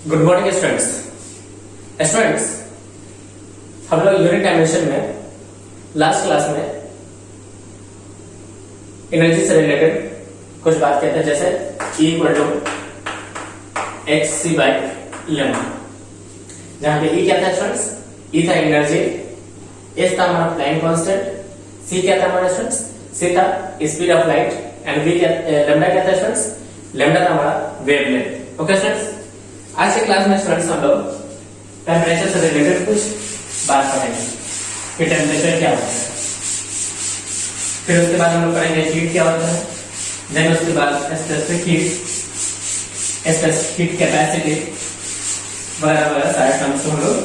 Good morning students. Students, हम लोग unit dimension में लास्ट क्लास में एनर्जी से रिलेटेड कुछ बात कहते हैं, जैसे E equal to X C by lambda, जहां पे E क्या था स्टूडेंट्स? E था एनर्जी, S था हमारा प्लाइंग कांस्टेंट, C क्या था हमारा स्टूडेंट्स? C था speed of light and V क्या लेमडा क्या था स्टूडेंट्स? लेमडा था हमारा वेवलेंथ। ओके स्टूडेंट्स, आज के क्लास में स्टूडेंट्स हम लोग टेम्परेचर से रिलेटेड कुछ बात करेंगे कि टेम्परेचर क्या होता है, फिर उसके बाद हम लोग करेंगे हीट क्या होता है, देन उसके बाद स्पेसिफिक हीट कैपेसिटी वगैरह वगैरह सारे टर्म्स हम लोग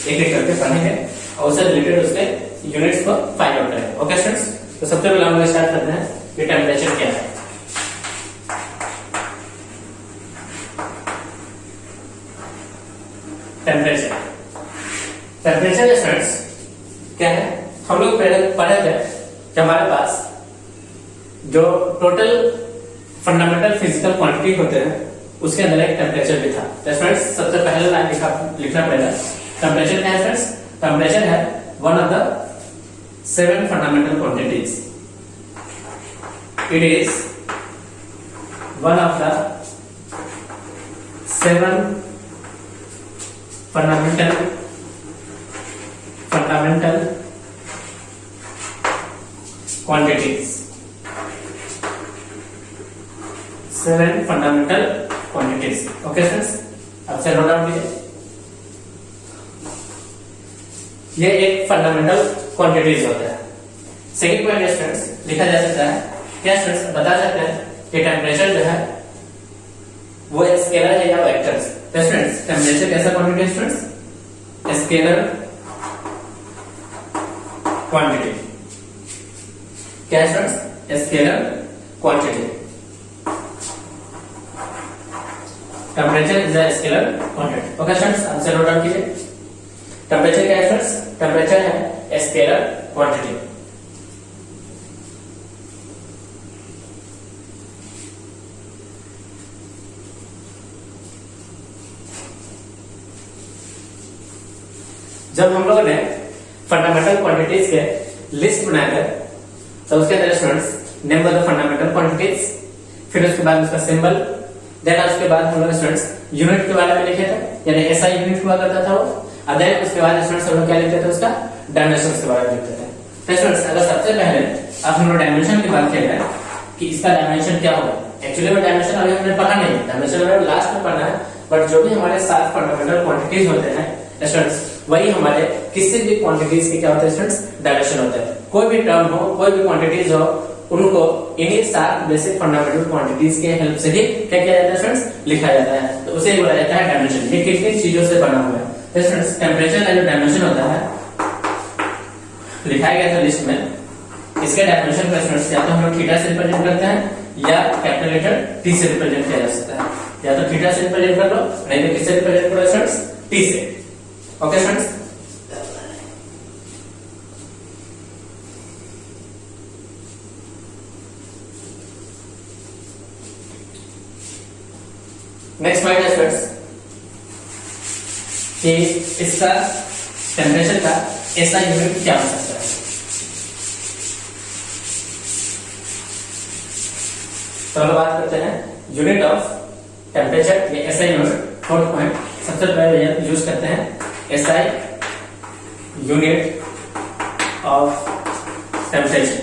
एक एक करके पढ़ेंगे और उससे रिलेटेड उसके यूनिट्स को फाइंड आउट करेंगे। ओके स्टूडेंट्स, तो सबसे पहले हम लोग स्टार्ट करते हैं कि टेम्परेचर क्या है। टेम्परेचर स्टूडेंट्स क्या है? हम लोग पहले पढ़े थे कि हमारे पास जो टोटल फंडामेंटल फिजिकल क्वांटिटी होते हैं उसके अंदर एक टेम्परेचर भी था। तो स्टूडेंट्स सबसे पहले लाइन लिखना पड़ेगा, टेम्परेचर क्या है स्टूडेंट्स? टेम्परेचर है one of the 7 fundamental quantities. It is one of the 7 fundamental quantities, 7 fundamental quantities। Okay friends, अब से नोट डाउन कीजिए, ये एक फंडामेंटल क्वांटिटीज होता है। सेकंड पॉइंट स्टूडेंट्स लिखा जा सकता है क्या स्टूडेंट्स? बता सकते हैं कि टेम्परेचर जो है वो एक स्केलर है या वेक्टर्स। स्टूडेंट्स टेम्परेचर कैसा क्वांटिटी है स्टूडेंट्स? Scalar quantity. क्या है students? Scalar quantity. Temperature is a scalar quantity. Okay students, answer note down कीजिए। टेम्परेचर क्या है स्टूडेंट्स? टेम्परेचर है स्केलर क्वांटिटी। जब हम लोगों ने फंडामेंटल क्वांटिटीज के लिस्ट बनाया था तो उसके अंदर students name the fundamental quantities, फिर उसके बाद उसका सिंबल, देन उसके बाद हम लोग स्टूडेंट्स यूनिट के बारे में लिखे थे, यानी ऐसा यूनिट हुआ करता था वो, और देन उसके बाद स्टूडेंट्स हम लोग क्या लिखते थे? उसका डायमेंशन के बारे में लिखते थे। तो स्टूडेंट्स अगर सबसे पहले अब हम लोग डायमेंशन की बात करें कि इसका डायमेंशन क्या होगा, एक्चुअली वो डायमेंशन अभी हमने पढ़ा नहीं, डायमेंशन हमने लास्ट में पढ़ा है, बट जो भी हमारे 7 फंडामेंटल क्वांटिटीज होते हैं स्टूडेंट्स वही हमारे किसी भी क्वांटिटीज के क्या होते हैं स्टूडेंट्स? डायमेंशन होते हैं। कोई भी टर्म हो, कोई भी क्वांटिटीज हो, उनको इन्हीं 7 बेसिक फंडामेंटल क्वांटिटीज के हेल्प से ही क्या किया जाता है स्टूडेंट्स? लिखा जाता है। तो उसे ही बोला जाता है डायमेंशन। ये किन किन चीजों से बना हुआ है? तो स्टूडेंट्स टेम्परेचर का जो डायमेंशन होता है लिखाया गया था लिस्ट में, इसके डायमेंशन को स्टूडेंट्स या तो हम लोग थीटा से रिप्रेजेंट करते हैं या कैपिटल लेटर T से रिप्रेजेंट किया जा सकता है। या तो थीटा से रिप्रेजेंट कर लो, नहीं तो किससे रिप्रेजेंट करो स्टूडेंट्स? T से। ओके स्टूडेंट्स, नेक्स्ट पॉइंट है स्टूडेंट्स कि इसका टेम्परेचर का ऐसा यूनिट क्या हो सकता है। तो हम बात करते हैं यूनिट ऑफ टेम्परेचर, ये ऐसा यूनिट। फोर्थ पॉइंट सबसे पहले यूज करते हैं SI unit of temperature.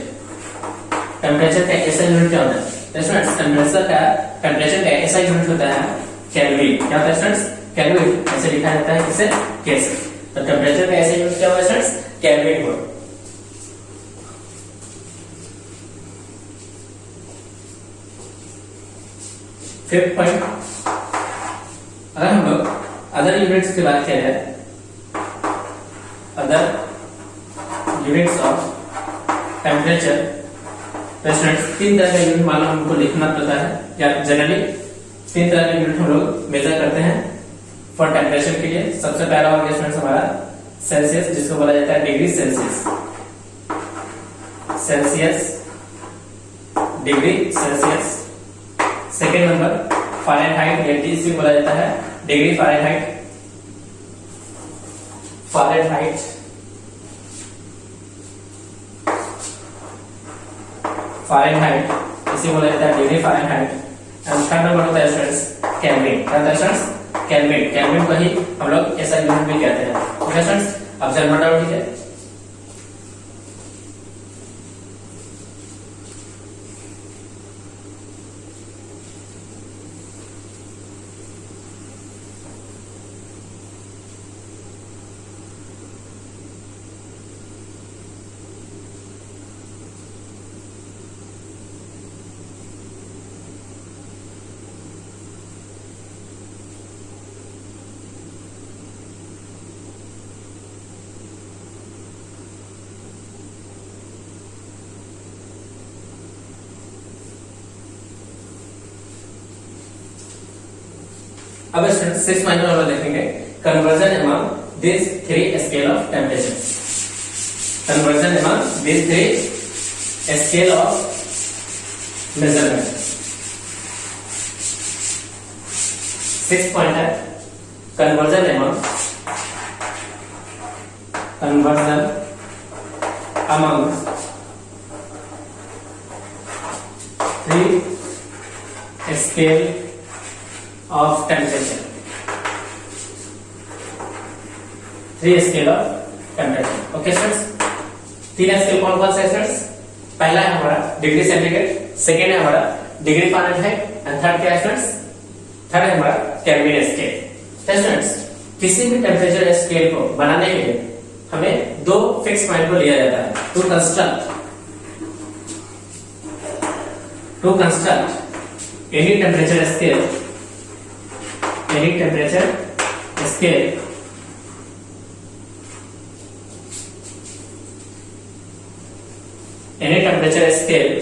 Temperature का SI यूनिट क्या होता है? स्टूडेंट्स टेम्परेचर का SI यूनिट होता है केल्विन। क्या होता है स्टूडेंट्स? केल्विन। ऐसे लिखा जाता है किसे? K से। तो टेम्परेचर का SI यूनिट क्या होगा स्टूडेंट्स? केल्विन हो। फिफ्थ पॉइंट, अगर हम लोग अदर यूनिट्स की बात करें, अदर यूनिट्स ऑफ टेम्परेचर, तो स्टूडेंट्स 3 तरह का यूनिट मालूम हमको लिखना पड़ता है, या जनरली 3 तरह का यूनिट हम लोग मेजर करते हैं फॉर टेम्परेचर के लिए। सबसे पहला हो गया स्टूडेंट्स हमारा सेल्सियस, जिसको बोला जाता है degree Celsius. Celsius, degree Celsius. Second number Fahrenheit, इसे बोला जाता है डिग्री फ़ारेनहाइट। फ़ारेनहाइट इसे बोला जाता है degree Fahrenheit. And third number होता है स्टूडेंट्स केल्विन। क्या होता है स्टूडेंट्स? केल्विन। केल्विन को ही हम लोग ऐसा यूनिट भी कहते हैं। ओके स्टूडेंट्स, अब चल नोट डाउन कीजिए। अब स्टूडेंट्स 6 पॉइंट में हम लोग देखेंगे conversion among this three scale of temperature. Conversion among this three scale of measurement. 6 point है conversion among three scale of temperature। 3 scale of temperature. Okay students, 3 scale कौन कौन से स्टूडेंट्स? पहला है हमारा डिग्री सेंटीग्रेड, सेकेंड है हमारा degree Fahrenheit and third क्या है स्टूडेंट्स? थर्ड है हमारा केल्विन स्केल। स्टूडेंट्स, किसी भी टेम्परेचर स्केल को बनाने के लिए हमें 2 फिक्स पॉइंट को लिया जाता है to construct any temperature scale. Any temperature scale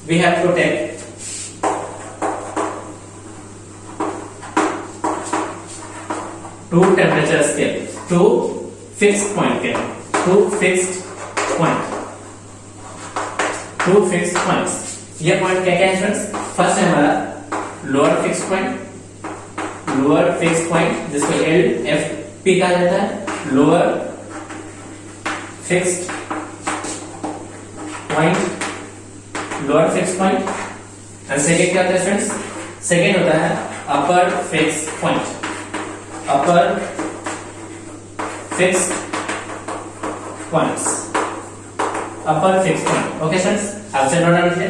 we have to take two temperature scale, two fixed point के, two fixed points। ये पॉइंट क्या क्या है स्टूडेंट्स? फर्स्ट है हमारा लोअर फिक्स पॉइंट जिसको LFP कहा जाता है, lower fixed point. And second क्या होता है स्टूडेंट्स? सेकेंड होता है upper fix point. Okay students, आपसे नोट डाउन कीजिए।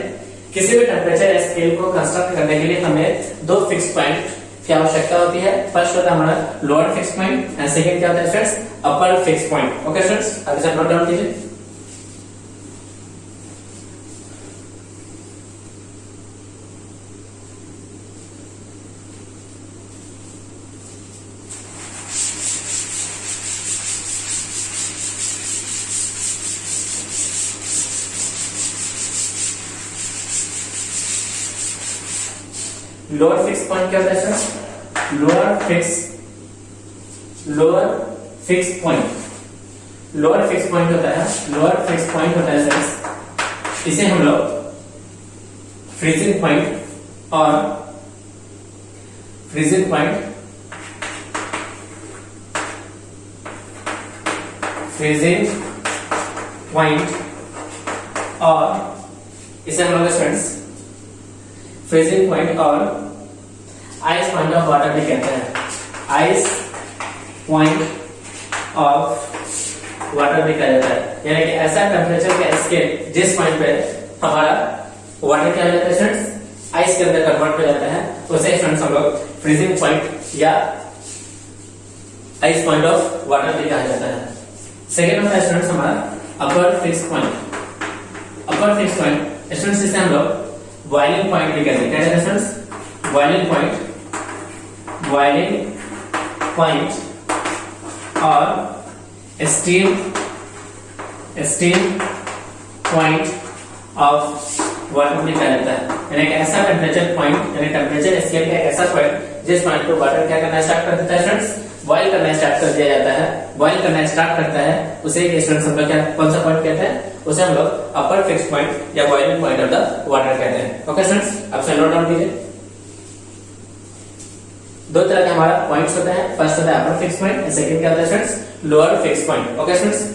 किसी भी टेम्परेचर स्केल को कंस्ट्रक्ट करने के लिए हमें 2 फिक्स पॉइंट की आवश्यकता होती है। फर्स्ट होता है हमारा lower fix point and second क्या होता है students? Upper fix point. Okay students, आगे से नोट डाउन कीजिए। लोअर फिक्स पॉइंट क्या होता है सर? लोअर फिक्स पॉइंट होता है सर, इसे हम लोग फ्रीजिंग पॉइंट और इसे हम लोग स्टूडेंट्स फ्रीजिंग पॉइंट और आइस पॉइंट ऑफ वाटर भी कहते हैं। आइस पॉइंट ऑफ वाटर भी कहा जाता है, यानी कि ऐसा टेम्परेचर का स्केल जिस पॉइंट पे हमारा वाटर क्या हो जाता है स्टूडेंट्स? आइस के अंदर कन्वर्ट हो जाता है, उसे स्टूडेंट्स हम लोग फ्रीजिंग पॉइंट या आइस पॉइंट ऑफ वाटर भी कहा जाता है। सेकेंड होता है स्टूडेंट्स हमारा अपर फिक्स पॉइंट। स्टूडेंट्स इसे हम लोग बॉइलिंग पॉइंट भी कहते हैं। क्या कहते हैं स्टूडेंट्स? बॉइलिंग पॉइंट और स्टीम पॉइंट ऑफ वाटर भी कहा जाता है, यानी कि ऐसा टेम्परेचर पॉइंट, यानी टेम्परेचर स्केल का ऐसा पॉइंट जिस पॉइंट पे वाटर क्या करना स्टार्ट कर देता है स्टूडेंट्स, बॉयल करना स्टार्ट कर दिया जाता है, बॉयल करना स्टार्ट करता है, उसे स्टूडेंट्स हम लोग क्या कौन सा पॉइंट कहते हैं, उसे हम लोग अपर फिक्स पॉइंट या boiling point of the water कहते हैं। ओके स्टूडेंट्स, आप से नोट डाउन कीजिए। दो तरह के हमारा पॉइंट्स होते हैं, फर्स्ट होता है अपर फिक्स पॉइंट, सेकंड क्या होता है students, lower fix point. Okay students,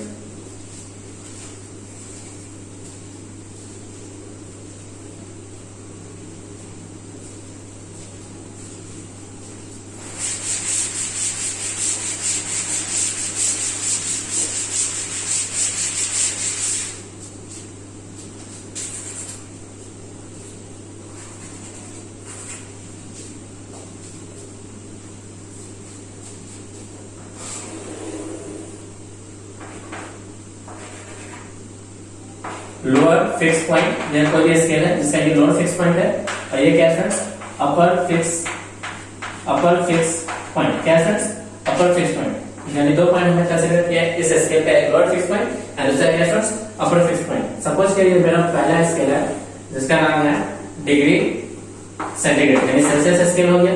lower fix point, यह कोई भी स्केल है जिसका ये लोअर फिक्स पॉइंट है, और ये क्या है फ्रेंड्स, अपर फिक्स पॉइंट। क्या है फ्रेंड्स, अपर फिक्स पॉइंट। यानी दो पॉइंट हमने कंसीडर किया है इस स्केल का, एक लोअर फिक्स पॉइंट एंड दूसरा क्या है friends, upper fix point. Suppose करिए मेरा पहला स्केल है जिसका नाम है डिग्री सेंटीग्रेड, यानी सेल्सियस स्केल हो गया।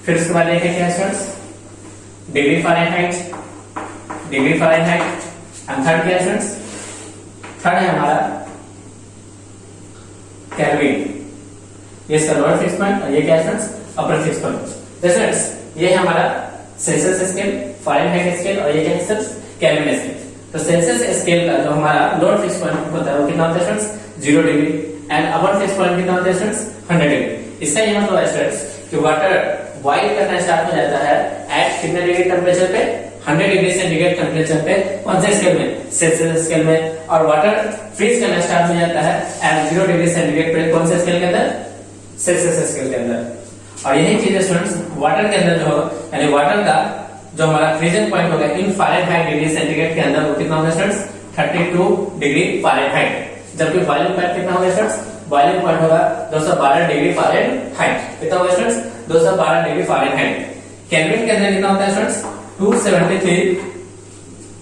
फिर उसके बाद एक है क्या है friends, degree Fahrenheit and third क्या है फ्रेंड्स, थर्ड है हमारा केल्विन। ये इसका लोअर फिक्स पॉइंट और ये क्या है friends, upper fix point. Friends ये है हमारा सेल्सियस स्केल, फ़ारेनहाइट स्केल और ये क्या है फ्रेंड्स, केल्विन स्केल। तो सेल्सियस स्केल का जो हमारा लोअर फिक्स पॉइंट होता है वो कितना होता है friends, 0 degree and upper fix point कितना होता है फ्रेंड्स, 100 डिग्री। इसका ये मतलब है फ्रेंड्स कि वाटर बॉईल करना स्टार्ट हो जाता है एट कितने डिग्री टेंपरेचर पे, 100 डिग्री सेंटीग्रेड टेंपरेचर पे। कौन से स्केल में, सेल्सियस स्केल में। और वाटर फ्रीज करना स्टार्ट हो जाता है एट 0 डिग्री सेंटीग्रेड पे, कौन से स्केल के अंदर, सेल्सियस स्केल के अंदर। और यही चीज स्टूडेंट्स वाटर के अंदर जो यानी वाटर का जो हमारा फ्रीजिंग पॉइंट होगा इन फ़ारेनहाइट डिग्री सेंटीग्रेड के अंदर वो कितना होगा स्टूडेंट्स, 32 डिग्री फ़ारेनहाइट। जबकि बॉइलिंग पॉइंट कितना होगा स्टूडेंट्स, बॉइलिंग पॉइंट होगा 212 डिग्री फ़ारेनहाइट। कितना होगा स्टूडेंट्स, 212 डिग्री फ़ारेनहाइट। केल्विन के अंदर कितना होता है स्टूडेंट्स, 273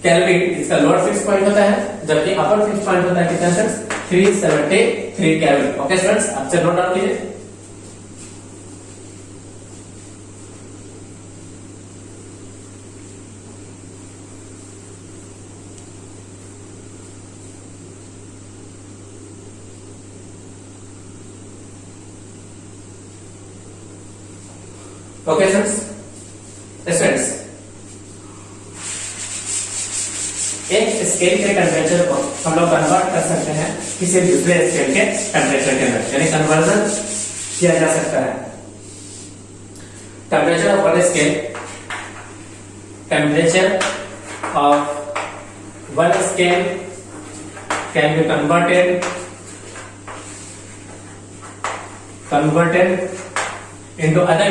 केल्विन इसका लोअर फिक्स पॉइंट होता है, जबकि अपर फिक्स पॉइंट होता है कितना स्टूडेंट्स, 373 केल्विन। ओके स्टूडेंट्स, आपसे नोट डाउन कीजिए। ओके स्टूडेंट्स, एक स्केल के टेम्परेचर को हम लोग कन्वर्ट कर सकते हैं किसी दूसरे स्केल के टेम्परेचर के अंदर, यानी कन्वर्जन किया जा सकता है। Temperature of one scale, temperature of one scale can be converted into other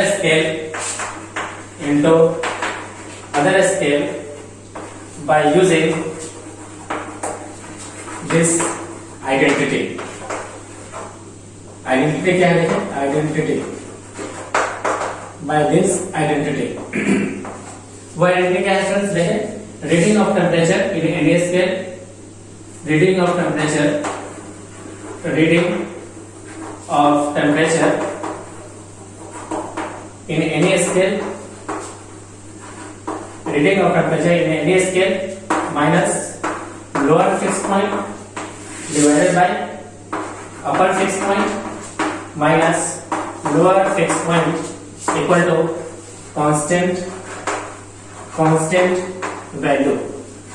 scale by using this identity क्या है, identity by this identity वो आइडेंटिटी क्या है फ्रेंड्स, देखें, reading of temperature in any scale, reading of temperature in any scale, reading of temperature in any scale minus lower fixed point divided by upper fixed point minus lower fixed point equal to constant value।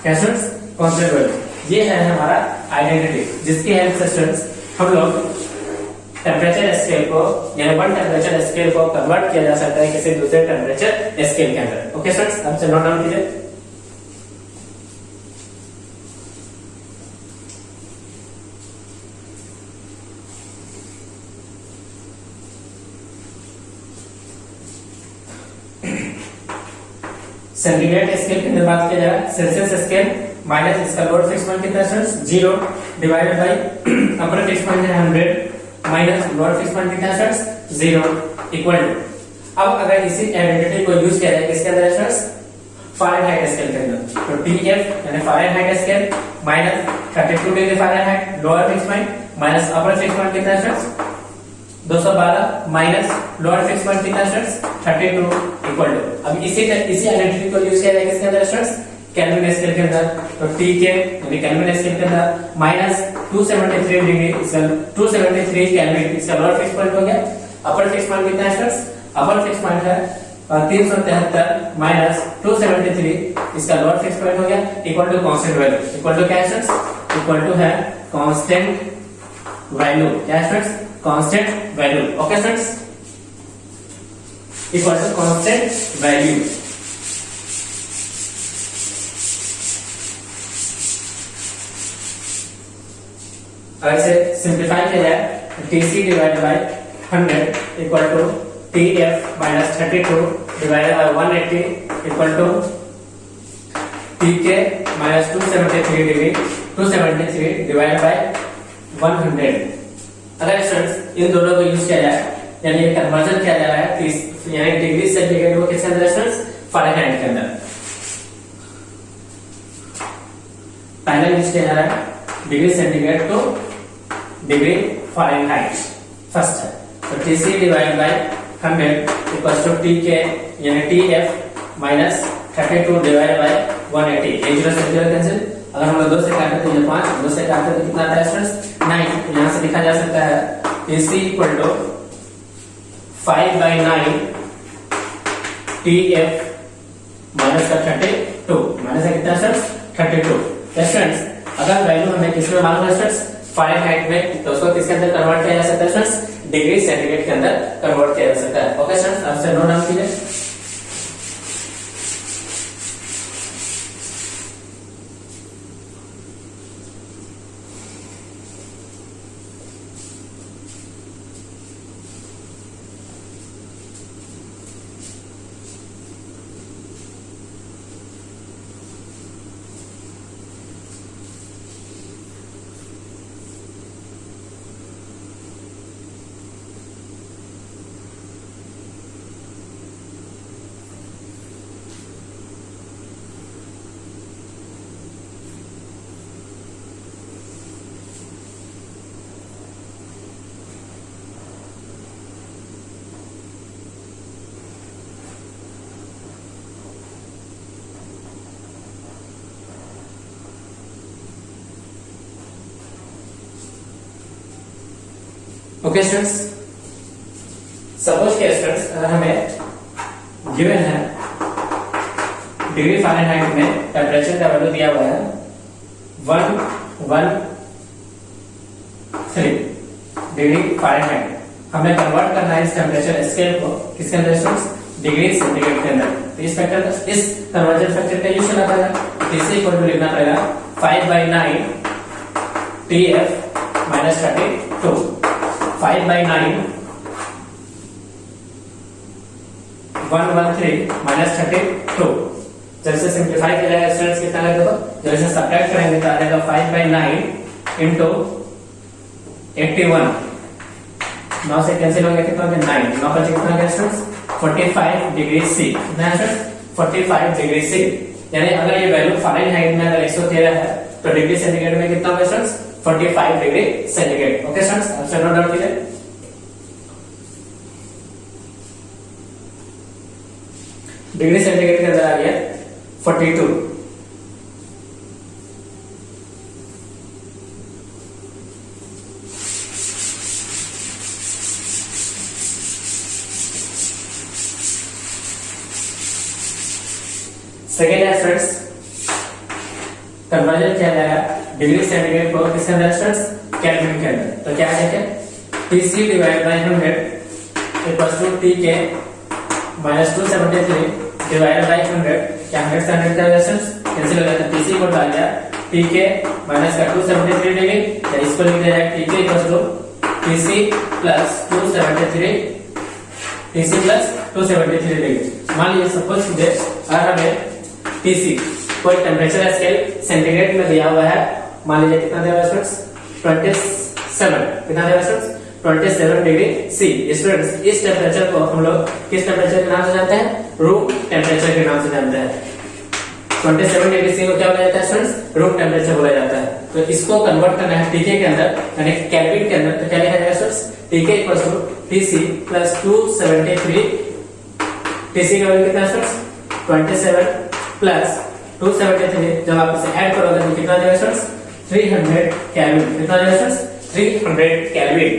क्या students, constant value. ये है हमारा identity जिसकी help से students हम लोग temperature scale को यानी वन टेम्परेचर स्केल को कन्वर्ट किया जा सकता है किसी दूसरे टेम्परेचर स्केल के अंदर। ओके स्टूडेंट्स, आपसे नोट डाउन कीजिए। सेंटीग्रेड स्केल की अंदर बात किया जाए, सेल्सियस स्केल माइनस इसका लोअर फिक्स पॉइंट कितना है 0 divided by upper fix point है 100 माइनस लोअर फिक्स पॉइंट कितना है 0 इक्वल टू। अब अगर इसी आइडेंटिटी को यूज किया जाए किसके अंदर है फ़ारेनहाइट स्केल के अंदर, तो TF यानी Fahrenheit scale minus 32 degree Fahrenheit lower fix point minus upper fix point कितना है 212 माइनस लोअर फिक्स पॉइंट कितना स्टूडेंट्स 32 इक्वल टू, अब इसी आइडेंटिटी को यूज किया जाएगा किसके अंदर स्टूडेंट्स केल्विन स्केल के अंदर, तो T के यानी केल्विन स्केल के अंदर माइनस 273 डिग्री इसका 273 केल्विन इसका लोअर फिक्स पॉइंट हो गया। अपर फिक्स पॉइंट कितना है स्टूडेंट्स, अपर फिक्स पॉइंट है 373 माइनस 273 इसका लोअर फिक्स पॉइंट हो गया equal to constant value, equal to क्या है स्टूडेंट्स, इक्वल टू है कांस्टेंट वैल्यू, क्या है students constant value. Okay students, equal to constant value. अगर इसे सिंप्लीफाई किया जाए TC divided by 100 equal to TF minus 32 divided by 180 equal to TK minus 273 degree 273 divided by 100। अगर students in दोनों को यूज किया जाए यानी कन्वर्जन किया जा रहा है यानी डिग्री सेंटीग्रेड को किसके अंदर स्टूडेंट्स फ़ारेनहाइट के अंदर, पहले यूज किया जा रहा है degree centigrade to degree Fahrenheit first है, तो TC divided by 100 equals to TK यानी TF माइनस 32 डिवाइडेड बाय 180, ये 0 से 0 कैंसिल, अगर हम लोग 2 से काटते तो ये 5, 2 से काटते तो कितना आता है स्टूडेंट्स 9, यहाँ से लिखा जा सकता है TC equal to 5 by 9 TF minus का 32 माइनस का कितना स्टूडेंट्स 32। स्टूडेंट्स अगर वैल्यू हमें किसमें मालूम है स्टूडेंट्स फ़ारेनहाइट में, तो उसको किसके अंदर कन्वर्ट किया जा सकता है स्टूडेंट्स डिग्री सेंटीग्रेड के अंदर कन्वर्ट किया जा सकता है। ओके स्टूडेंट्स, आपसे नोट डाउन कीजिए। ओके स्टूडेंट्स, सपोज के स्टूडेंट्स अगर हमें गिवन है डिग्री फ़ारेनहाइट में टेम्परेचर का वैल्यू दिया हुआ है 113 डिग्री फ़ारेनहाइट, हमें कन्वर्ट करना है इस टेम्परेचर स्केल को किसके अंदर स्टूडेंट्स डिग्री सेंटीग्रेड के अंदर, तो इस फैक्टर इस कन्वर्जन फैक्टर का यूज करना पड़ेगा। इसे इक्वल टू लिखना पड़ेगा 5 by 9 TF minus 32 5 by 9 113 minus 32, जब से सिंप्लीफाई किया जाएगा स्टूडेंट्स कितना लगेगा, जब से सब्ट्रैक्ट करेंगे तो आ जाएगा 5 by 9 इंटू 81, 9 से कैंसिल हो गया कितना हो गया 9, 9 पर कितना गया स्टूडेंट्स 45 डिग्री C, कितना है स्टूडेंट्स 45 डिग्री C, यानी अगर ये वैल्यू फ़ारेनहाइट में अगर 113 है तो डिग्री सेंटीग्रेड में कितना होगा students 45 degree centigrade. Okay students, आपसे नोट डाउन कीजिए। डिग्री सेंटीग्रेड के अंदर आ गया 42, सेकेंड है स्टूडेंट्स कन्वर्जन किया जाएगा डिग्री सेंटीग्रेड को किसके अंदर स्टूडेंट्स केल्विन के अंदर, तो क्या है TC divide by 100 equals to TK minus 273 divided by 100, क्या 100 से 100 का स्टूडेंट्स कैंसिल हो जाता है, TC को डाल दिया TK माइनस का 273 डिग्री, या इसको लिख दिया जाए TK equals to TC plus 273 TC plus 273 degree. मान लीजिए सपोज कीजिए अगर हमें TC कोई टेम्परेचर स्केल सेंटीग्रेड में दिया हुआ है, मान लीजिए कितना दिया हुआ है स्टूडेंट्स 27, कितना दिया हुआ है स्टूडेंट्स 27 डिग्री C। स्टूडेंट्स इस टेम्परेचर को हम लोग किस टेम्परेचर के नाम से जानते हैं, रूम टेम्परेचर के नाम से जानते हैं। 27 डिग्री सी को क्या बोला जाता है स्टूडेंट्स, रूम टेम्परेचर बोला जाता है। तो इसको कन्वर्ट करना है टीके के अंदर यानी केल्विन के अंदर, तो क्या लिखा जाएगा students, TK equals to TC plus 273, TC का वैल्यू कितना है स्टूडेंट्स 27 प्लस 273, जब आप इसे ऐड करोगे तो कितना देगा स्टूडेंट्स 300 केल्विन, कितना देगा स्टूडेंट्स 300 केल्विन,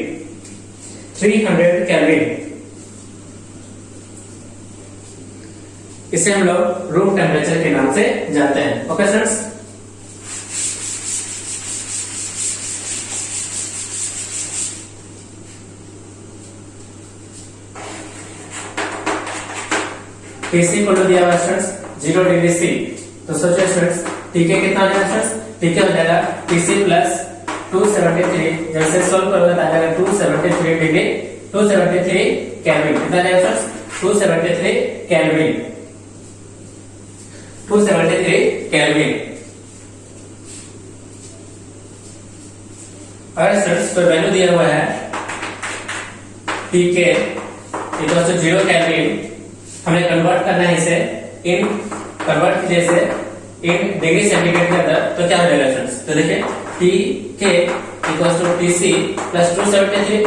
300 केल्विन। इसे हम लोग रूम टेम्परेचर के नाम से जानते हैं। ओके स्टूडेंट्स, टीसी को दिया हुआ स्टूडेंट्स 0 डिग्री सी, तो सोचो स्टूडेंट्स टीके कितना हो जाएगा स्टूडेंट्स, टीके हो जाएगा टीसी प्लस 273, जैसे सोल्व करोगे तो आ जाएगा 273 डिग्री 273 केल्विन, कितना जाएगा स्टूडेंट्स 273 केल्विन, 273 केल्विन। अगर स्टूडेंट्स कोई वैल्यू दिया हुआ है टीके इक्वल्स टू 0 केल्विन, हमें कन्वर्ट करना है इसे इन कन्वर्ट जैसे इन डिग्री सेंटीग्रेड के अंदर, तो क्या हो जाएगा स्टूडेंट्स, तो देखिए टी के इक्वल्स टू टीसी प्लस 273,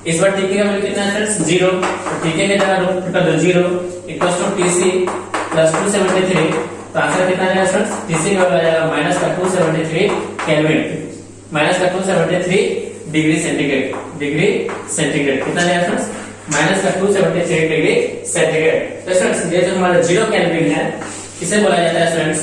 इस बार टीके का वैल्यू कितना है स्टूडेंट्स 0, तो टीके के जगह रूट कर दो 0 इक्वल्स टू टीसी प्लस 273, तो आंसर कितना आएगा स्टूडेंट्स, टीसी का वैल्यू आ जाएगा माइनस का 273 केल्विन, माइनस का 273 डिग्री सेंटीग्रेड, डिग्री सेंटीग्रेड कितना आएगा स्टूडेंट्स माइनस का 273 डिग्री सेंटीग्रेड। तो स्टूडेंट्स ये जो हमारा 0 केल्विन है इसे बोला जाता है स्टूडेंट्स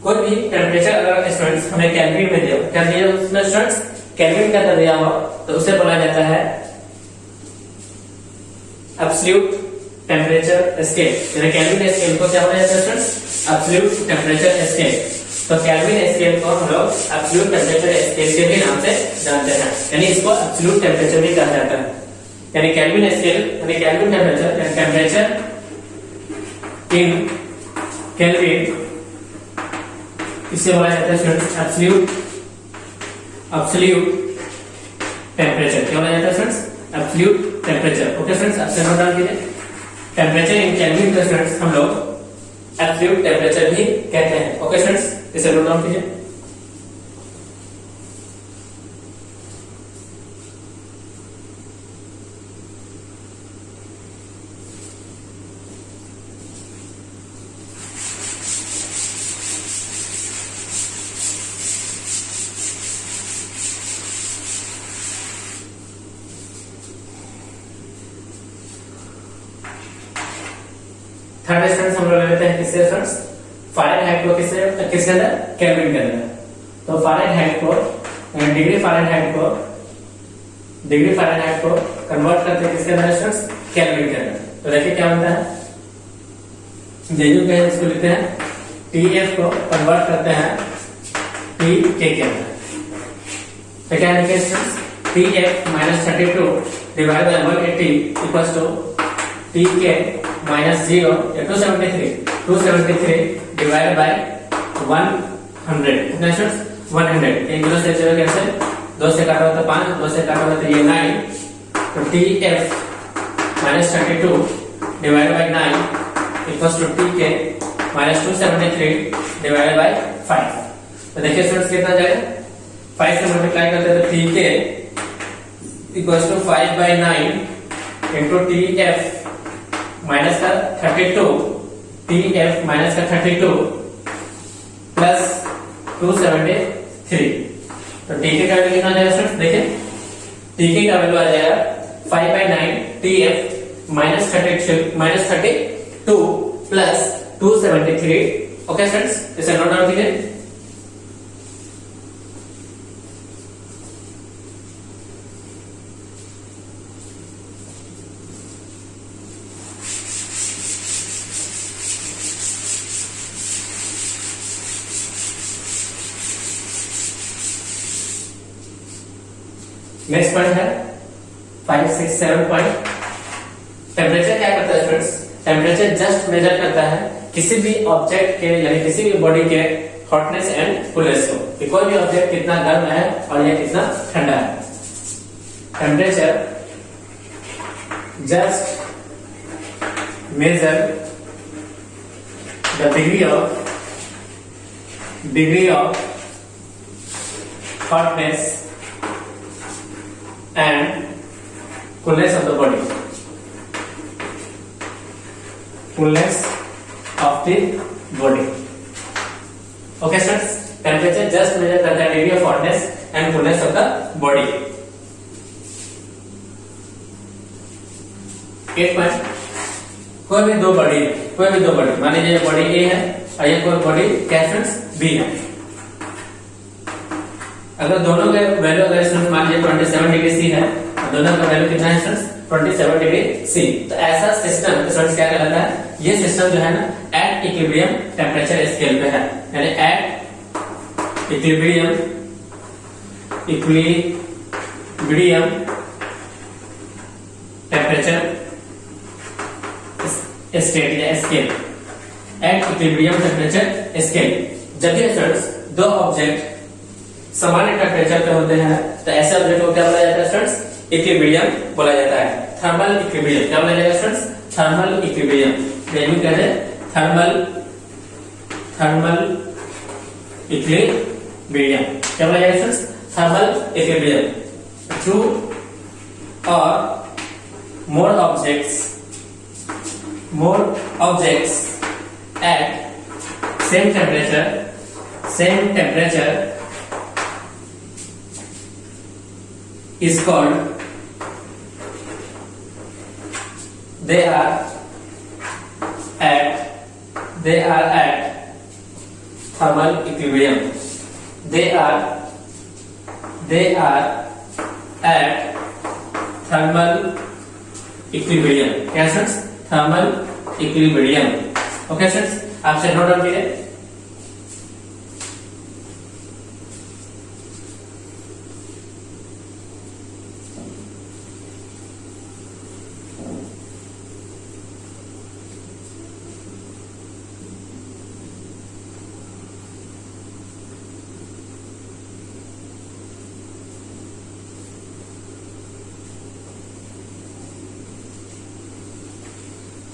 कोई भी टेम्परेचर अगर स्टूडेंट्स हमें केल्विन में दिया, क्या दिया उसमें स्टूडेंट्स केल्विन का अंदर दिया हो तो उसे बोला जाता है एब्सोल्यूट टेम्परेचर स्केल, यानी केल्विन स्केल को क्या बोला जाता है स्टूडेंट्स एब्सोल्यूट टेम्परेचर स्केल। तो केल्विन स्केल को हम लोग एब्सोल्यूट टेम्परेचर स्केल के भी नाम से जानते हैं, यानी इसको एब्सोल्यूट टेम्परेचर भी कहा जाता है, यानी केल्विन स्केल यानी केल्विन टेम्परेचर यानी टेम्परेचर इन केल्विन, इसे बोला जाता है स्टूडेंट्स एब्सोल्यूट टेम्परेचर, क्या बोला जाता है students absolute temperature. Okay students, आपसे नोट डाल कीजिए टेम्परेचर इन केल्विन को स्टूडेंट्स हम लोग एब्सोल्यूट टेम्परेचर भी कहते हैं। ओके स्टूडेंट्स, इसे नोट डाउन कीजिए। थर्ड स्टूडेंट्स हम लोग लेते हैं किससे स्टूडेंट्स फ़ारेनहाइट को, किसके अंदर केल्विन के अंदर। तो फ़ारेनहाइट को डिग्री फ़ारेनहाइट को कन्वर्ट करते हैं किसके अंदर स्टूडेंट्स केल्विन के अंदर। तो देखिए क्या होता है, जेयू के इसको लिखते हैं टीएफ को कन्वर्ट करते हैं टीके के अंदर, तो क्या लिखेंगे students TF minus 32 divide by 180 equals to TK minus 0 या 273 डिवाइड बाय 100, कितना स्टूडेंट्स 100, एक जीरो से चलो कैंसिल, 2 से काटा तो 5, 2 से काटा तो ये 9, तो TF minus 32 divide by 9 equals to TK minus 273 divide by 5। तो देखिए स्टूडेंट्स कितना जाएगा, 5 से मल्टीप्लाई करते हैं तो टीके इक्वल्स टू 5 बाय 9 इंटू टीएफ माइनस का 32 टीएफ माइनस का 32 प्लस 273, तो टीके का वैल्यू कितना आ जाएगा स्टूडेंट्स, देखिए टीके का वैल्यू आ जाएगा 5 बाय 9 TF minus 32 plus 273। Okay students, इसे नोट डाउन कीजिए। नेक्स्ट पॉइंट है 5, 6, 7 पॉइंट। टेम्परेचर क्या करता है स्टूडेंट्स, टेम्परेचर जस्ट मेजर करता है किसी भी ऑब्जेक्ट के यानी किसी भी बॉडी के हॉटनेस एंड कूलनेस को, कि कोई भी ऑब्जेक्ट कितना गर्म है और यह कितना ठंडा है। Temperature just measure the degree of hotness and coolness of the body. Coolness of the body. Okay, students. Temperature just measure the degree of hotness and coolness of the body. 8 point. कोई भी दो body मान लीजिए body ए है और ये कोई body कैसेंस B है। अगर दोनों के वैल्यू अगर स्टूडेंट मान लीजिए 27 डिग्री सी है और दोनों का वैल्यू कितना है स्टूडेंट्स 27 डिग्री सी, तो ऐसा सिस्टम स्टूडेंट्स क्या कहलाता है, ये सिस्टम जो है ना एट इक्विलिब्रियम टेम्परेचर स्केल पे है, यानी एट इक्विलिब्रियम टेम्परेचर स्टेट या scale, at equilibrium temperature scale. जब ये स्टूडेंट्स दो ऑब्जेक्ट समान टेम्परेचर पे होते हैं तो ऐसे ऑब्जेक्ट को क्या बोला जाता है स्टूडेंट्स, इक्विलिब्रियम बोला जाता है। थर्मल इक्विलिब्रियम क्या बोला जाएगा स्टूडेंट्स, थर्मल इक्विलिब्रियम। वैल्यू क्या है, थर्मल इक्विलिब्रियम क्या बोला जाएगा स्टूडेंट्स, थर्मल इक्विलिब्रियम। टू और more objects at same temperature is called, they are at thermal equilibrium. They are at thermal equilibrium. क्या students, thermal equilibrium. Okay students, आपसे note down कीजिए।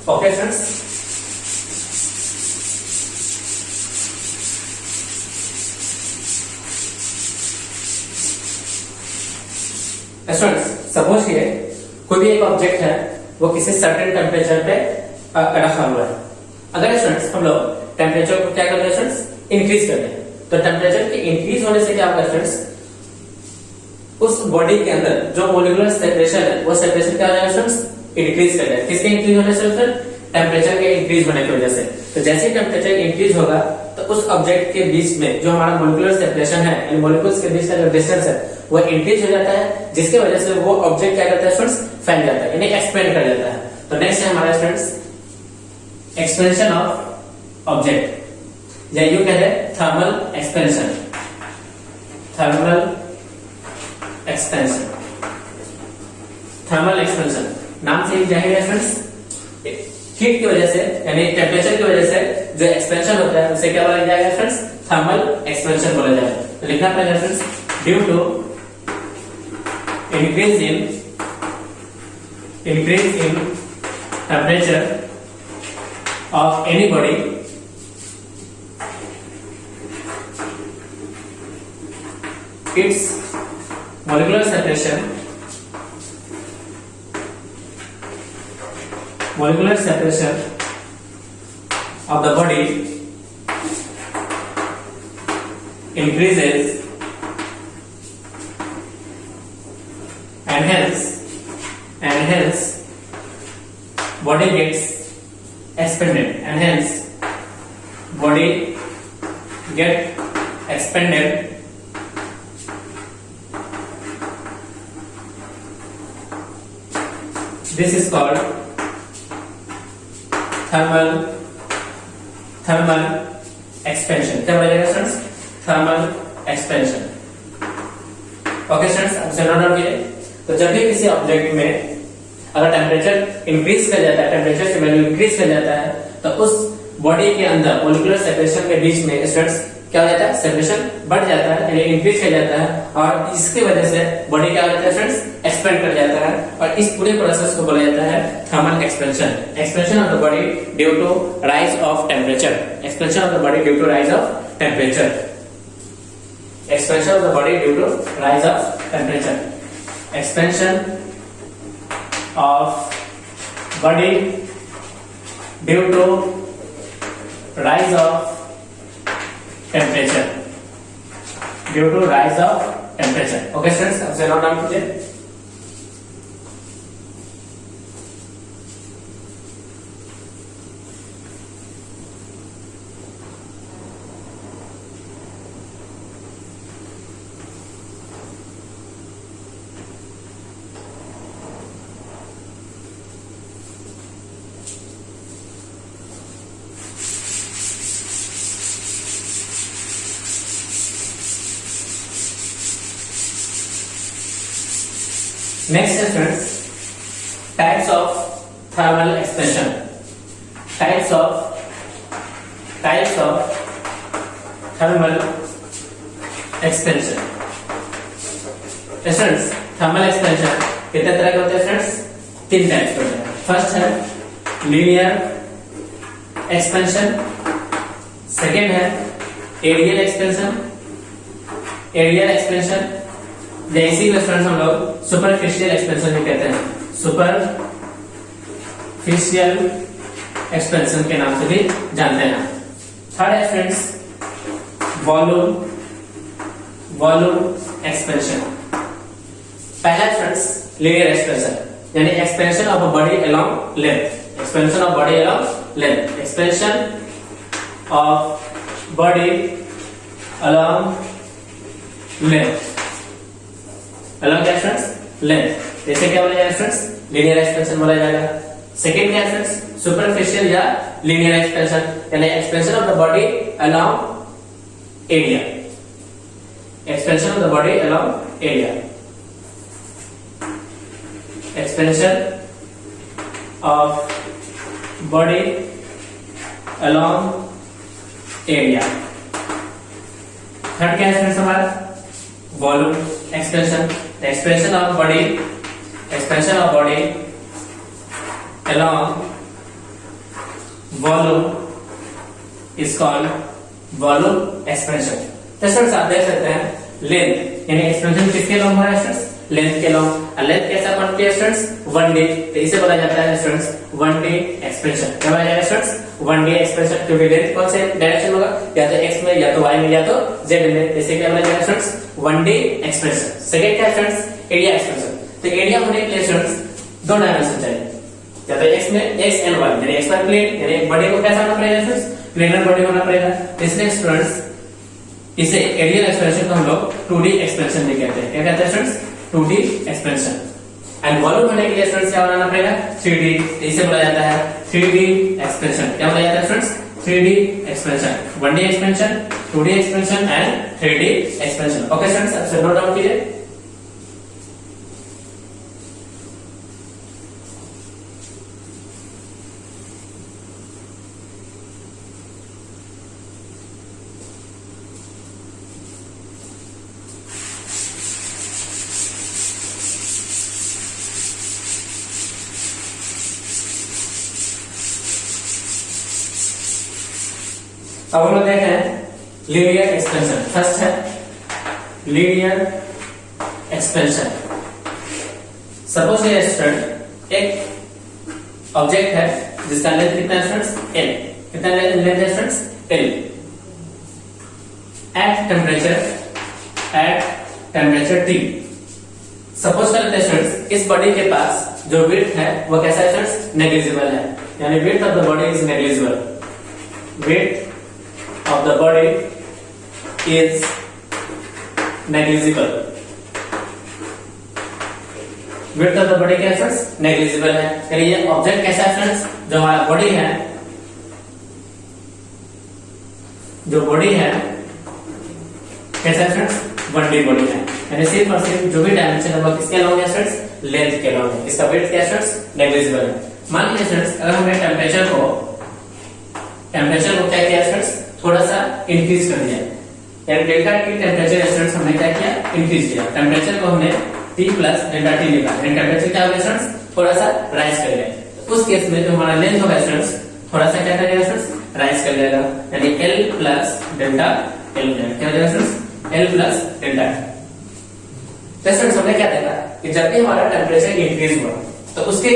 Okay friends, suppose किए कोई भी एक object है वो किसी सर्टेन टेम्परेचर पे रखा हुआ है। अगर स्टूडेंट्स हम लोग टेम्परेचर को क्या करते हैं स्टूडेंट्स, इंक्रीज करते हैं, तो टेम्परेचर के इंक्रीज होने से क्या होगा स्टूडेंट्स, उस बॉडी के अंदर जो मोलिकुलर सेपरेशन है वो सेपरेशन क्या हो जाएगा स्टूडेंट्स, इंक्रीज कर जाएगा। किसके इंक्रीज होने से सर, टेम्परेचर के इंक्रीज होने की वजह से। तो जैसे ही टेम्परेचर इंक्रीज होगा तो उस ऑब्जेक्ट के बीच में जो हमारा मोलिकुलर सेपरेशन है, यानी मोलिकुल्स के बीच का जो डिस्टेंस है वो इंक्रीज हो जाता है, जिसकी वजह से वो ऑब्जेक्ट क्या करता है स्टूडेंट्स, फैल जाता है, यानी एक्सपेंड कर जाता है। तो नेक्स्ट है हमारा स्टूडेंट्स एक्सपेंशन ऑफ ऑब्जेक्ट, या यूं कहते हैं थर्मल एक्सपेंशन। थर्मल एक्सपेंशन नाम से ही जाहिर है फ्रेंड्स, हीट की वजह से यानी टेम्परेचर की वजह से जो एक्सपेंशन होता है उसे क्या बोला जाएगा फ्रेंड्स, थर्मल एक्सपेंशन बोला जाएगा। तो लिखना पड़ेगा friends, due to increase in temperature of any body, its molecular separation of the body increases, and hence body gets expanded, and hence body get expanded this is called thermal expansion। क्या बोलेगा students, thermal expansion. Okay students, अब से note down कीजिए। तो जब भी किसी object में अगर टेम्परेचर इंक्रीज कर जाता है, टेम्परेचर की वैल्यू इंक्रीज कर जाता है, तो उस बॉडी के अंदर मोलिकुलर सेपरेशन के बीच में स्टूडेंट्स क्या हो जाता है, सेपरेशन बढ़ जाता है यानी इंक्रीज कर जाता है, और इसकी वजह से बॉडी क्या हो जाता है स्टूडेंट्स, एक्सपेंड कर जाता है, और इस पूरे प्रोसेस को बोला जाता है thermal expansion. Expansion of the body due to rise of temperature, expansion of the body due to rise of temperature, expansion of the body due to rise of temperature, expansion of body due to rise of temperature, due to rise of temperature. Okay students, अब से note down कीजिए। Next is friends, types of thermal expansion. Types of thermal expansion. Friends, thermal expansion कितने तरह के होते हैं friends, 3 types के होते हैं। फर्स्ट है लीनियर एक्सपेंशन, सेकेंड है एरियल एक्सपेंशन, एरियल एक्सपेंशन जैसी फ्रेंड्स हम लोग सुपरफिशियल एक्सपेंशन भी कहते हैं, सुपरफिशियल एक्सपेंशन के नाम से भी जानते हैं। थर्ड है फ्रेंड्स वॉल्यूम एक्सपेंशन। पहला फ्रेंड्स लीनियर एक्सपेंशन यानी expansion of a body along length, expansion of body along length, expansion of body along length, along क्या फ्रेंड्स, लेंथ, जैसे क्या बोला जाएगा फ्रेंड्स, लीनियर एक्सपेंशन बोला जाएगा। सेकंड क्या फ्रेंड्स, सुपरफिशियल या लीनियर एक्सपेंशन यानी expansion of the body along area, expansion of the body along area, expansion of body along area. Third क्या है फ्रेंड्स हमारा, volume expansion, the expansion of body along volume is called volume expansion। तो students आप देख सकते हैं length यानी expansion किसके लॉन्ग हो रहा है स्टूडेंट्स, लेंथ के लॉन्ग। लेंथ कैसा बनती है स्टूडेंट्स, 1D, तो इसे बोला जाता है स्टूडेंट्स 1D एक्सपेंशन। क्या बोला जाएगा स्टूडेंट्स, 1D एक्सपेंशन, क्योंकि लेंथ कौन से डायरेक्शन होगा, या तो x में, या तो y में, या तो z में, इसे क्या बोला जाएगा स्टूडेंट्स 1D एक्सपेंशन। सेकंड क्या है फ्रेंड्स, एरिया एक्सपेंशन। तो एरिया होने के लिए स्टूडेंट्स 2 डायमेंशन चाहिए, या तो x में x एंड y यानी x y प्लेन यानी एक बॉडी को कैसा होना पड़ेगा फ्रेंड्स, प्लेनर बॉडी होना पड़ेगा। इसलिए स्टूडेंट्स इसे एरियल एक्सपेंशन को हम लोग 2D एक्सपेंशन भी कहते हैं। क्या कहते हैं students, 2D expansion. And volume होने के लिए स्टूडेंट्स क्या बनाना पड़ेगा, 3D, इसे बोला जाता है 3D एक्सपेंशन। क्या बोला जाता है students, 3D expansion, 1D expansion, 2D expansion and 3D expansion. Okay students, अब से नोट डाउन कीजिए। अब हम लोग देखते हैं लीनियर एक्सपेंशन। फर्स्ट है लीनियर एक्सपेंशन। सपोज ये स्टूडेंट एक ऑब्जेक्ट है जिसका लेंथ कितना है स्टूडेंट्स, l, कितना लेंथ है students, l, eight temperature T। Suppose करते हैं स्टूडेंट्स इस बॉडी के पास जो विड्थ है वो कैसा है स्टूडेंट्स, नेग्लिजिबल है, यानी width of the body is negligible, width of the body is negligible, width of the body क्या है फ्रेंड्स, नेग्लिजिबल है। यानी ये ऑब्जेक्ट कैसा है फ्रेंड्स, जो हमारा बॉडी है, जो बॉडी है कैसा है फ्रेंड्स, 1D बॉडी है, यानी सिर्फ और सिर्फ जो भी डायमेंशन है वो किसके अलॉन्ग है फ्रेंड्स, लेंथ के अलॉन्ग है। इसका विड्थ क्या है फ्रेंड्स, नेग्लिजिबल है। मान लीजिए फ्रेंड्स अगर हमने टेम्परेचर को टेम्परेचर को क्या किया स्टूडेंट्स, थोड़ा सा इंक्रीज कर दिया, यानी डेल्टा टी टेम्परेचर स्टूडेंट्स हमने क्या किया, इंक्रीज किया। टेम्परेचर को हमने T प्लस डेल्टा टी लिखा, यानी टेम्परेचर क्या हो गया स्टूडेंट्स, थोड़ा सा राइज कर गया। तो उस केस में जो हमारा लेंथ होगा स्टूडेंट्स, थोड़ा सा क्या कर जाएगा स्टूडेंट्स, राइज कर जाएगा, यानी L प्लस डेल्टा L क्या हो जाएगा स्टूडेंट्स, L प्लस डेल्टा। तो स्टूडेंट्स हमने क्या देखा कि जब भी हमारा टेम्परेचर इंक्रीज हुआ तो उसके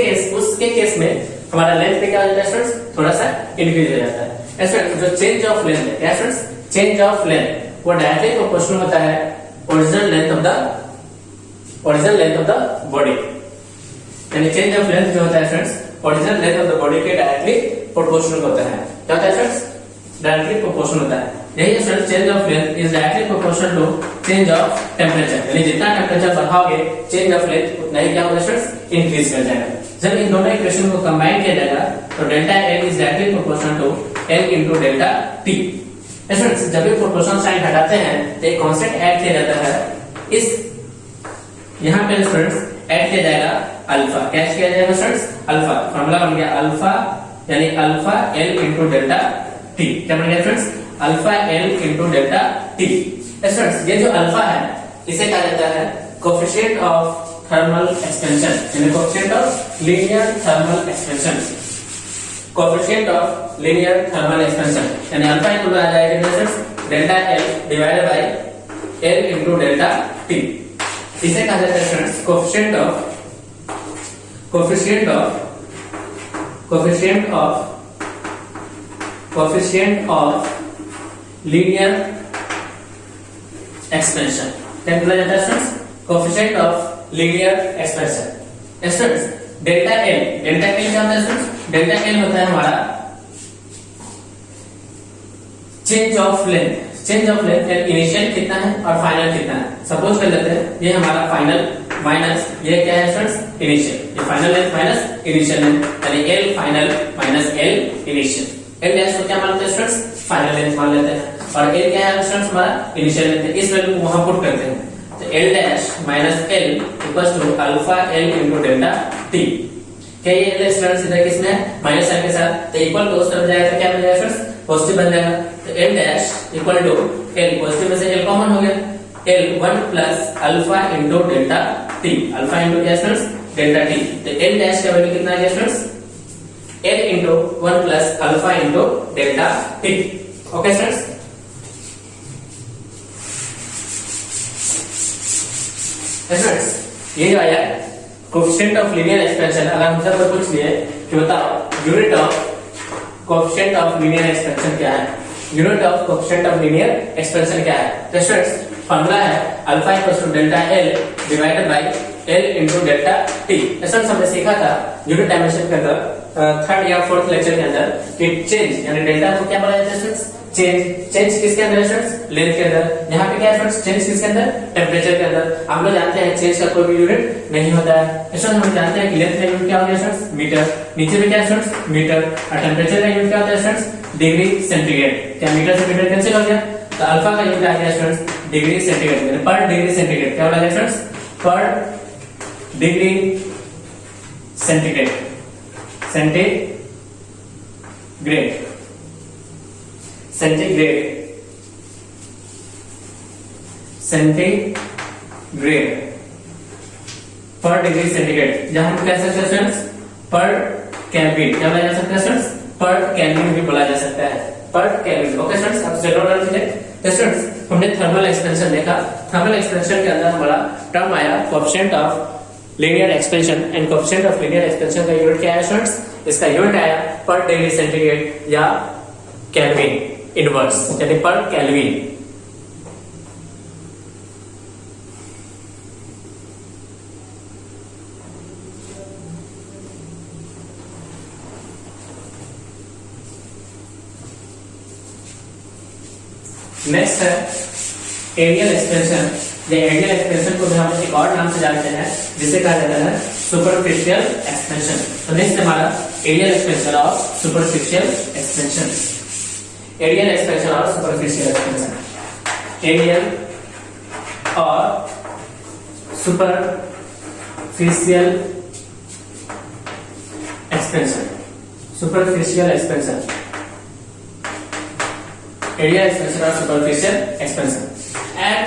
केस में हमारा लेंथ पे क्या हो जाता है स्टूडेंट्स, थोड़ा सा इंक्रीज हो जाता है। स्टूडेंट्स जो चेंज ऑफ लेंथ है क्या स्टूडेंट्स, चेंज ऑफ लेंथ वो डायरेक्टली प्रोपोर्शनल होता है original length of the body, यानी चेंज ऑफ लेंथ जो होता है students, original length of the body के डायरेक्टली प्रोपोर्शनल होता है। क्या होता है स्टूडेंट्स, डायरेक्टली प्रोपोर्शनल होता है। यही students change of length is directly proportional to change of temperature, यानी जितना टेम्परेचर बढ़ाओगे चेंज ऑफ लेंथ उतना ही क्या होगा स्टूडेंट्स, इंक्रीज कर जाएगा। जब इन दोनों इक्वेशन को कंबाइन किया जाएगा तो delta L is directly proportional to L into delta T। Students जब भी प्रोपोर्शनल साइन हटाते हैं तो एक कांस्टेंट ऐड किया जाता है, इस यहां पे स्टूडेंट्स ऐड किया जाएगा अल्फा। क्या किया जाएगा स्टूडेंट्स, अल्फा। फार्मूला बन गया अल्फा, यानी alpha L into delta T। क्या बन गया students, alpha L into delta T। Students ये जो अल्फा है इसे कहा जाता है कोएफिशिएंट ऑफ थर्मल एक्सपेंशन, यानी coefficient of linear thermal expansion, coefficient of linear thermal expansion, यानी अल्फा इक्वल आ जाएगा students delta L divided by L into delta T। इसे कहा जाता है students coefficient of linear expansion. क्या बोला जाता है students, coefficient of linear expansion. Students delta L क्या होता है स्टूडेंट्स, डेल्टा L होता है हमारा चेंज ऑफ लेंथ इनिशियल कितना है और फाइनल कितना है। सपोज कर लेते हैं ये हमारा फाइनल माइनस ये क्या है स्टूडेंट्स, इनिशियल, ये final length minus initial length, यानी L final minus L initial. L dash को क्या मानते हैं स्टूडेंट्स, फाइनल लेंथ मान लेते हैं, और L क्या है स्टूडेंट्स, हमारा इनिशियल लेंथ है। इस वैल्यू को वहां पुट करते हैं तो L dash minus L equals to alpha L into delta T। क्या ये L स्टूडेंट्स इधर किसमें है, माइनस साइन के साथ, तो इक्वल टू उस तरफ जाएगा तो क्या बन जाएगा स्टूडेंट्स, पॉजिटिव बन जाएगा। तो L dash equal to L, positive में से L कॉमन हो गया, L 1 plus alpha into delta T। Alpha into क्या स्टूडेंट्स, डेल्टा T। तो L डैश का वैल्यू कितना आ गया students, L into 1 plus alpha into delta T। Okay students, ये जो आया कोएफिशिएंट ऑफ लीनियर एक्सपेंशन, अगर हमसे कोई पूछ लिए कि बताओ unit of coefficient of linear expansion क्या है, unit of coefficient of linear expansion क्या है, तो स्टूडेंट्स फार्मूला है alpha equals to delta L divided by L into delta T। Students हमने सीखा था यूनिट डायमेंशन के अंदर थर्ड या फोर्थ लेक्चर के अंदर कि चेंज यानी डेल्टा को क्या बोला जाता है स्टूडेंट्स, चेंज किसके अंदर स्टूडेंट्स, लेंथ के अंदर। यहाँ पे क्या है स्टूडेंट्स, चेंज किसके अंदर, टेम्परेचर के अंदर। हम लोग जानते हैं चेंज का कोई भी यूनिट नहीं होता है स्टूडेंट्स, हम जानते हैं कि लेंथ का यूनिट क्या होगा स्टूडेंट्स, मीटर, नीचे में क्या है स्टूडेंट्स, मीटर, और टेम्परेचर का यूनिट क्या होता है स्टूडेंट्स, डिग्री सेंटीग्रेड। क्या मीटर से मीटर कैंसिल हो गया, तो अल्फा का यूनिट आ गया स्टूडेंट्स डिग्री सेंटीग्रेड, पर डिग्री सेंटीग्रेड। क्या बोला गया स्टूडेंट्स, पर डिग्री सेंटीग्रेड, सेंटीग्रेड पर डिग्री सेंटीग्रेड, जहां हम कह सकते हैं स्टूडेंट्स पर केल्विन। क्या बोला जा सकता है स्टूडेंट्स, पर केल्विन भी बोला जा सकता है, पर केल्विन। ओके स्टूडेंट्स, आप जरूर नोट कीजिए। तो स्टूडेंट्स हमने थर्मल एक्सपेंशन देखा, थर्मल एक्सपेंशन के अंदर हमारा टर्म आया coefficient of linear expansion, and coefficient of linear expansion का यूनिट क्या है स्टूडेंट्स, इसका यूनिट आया पर डिग्री सेंटीग्रेड या केल्विन इनवर्स, यानी पर केल्विन। नेक्स्ट है एरियल एक्सपेंशन। ये एरियल एक्सपेंशन को भी हम एक और नाम से जानते हैं जिसे कहा जाता है सुपरफिशियल एक्सपेंशन। तो नेक्स्ट हमारा एरियल एक्सपेंशन और सुपरफिशियल एक्सपेंशन, एरियल एक्सपेंशन और सुपरफिशियल एक्सपेंशन, एरियल और superficial expansion, superficial expansion. Area expansion और superficial expansion. At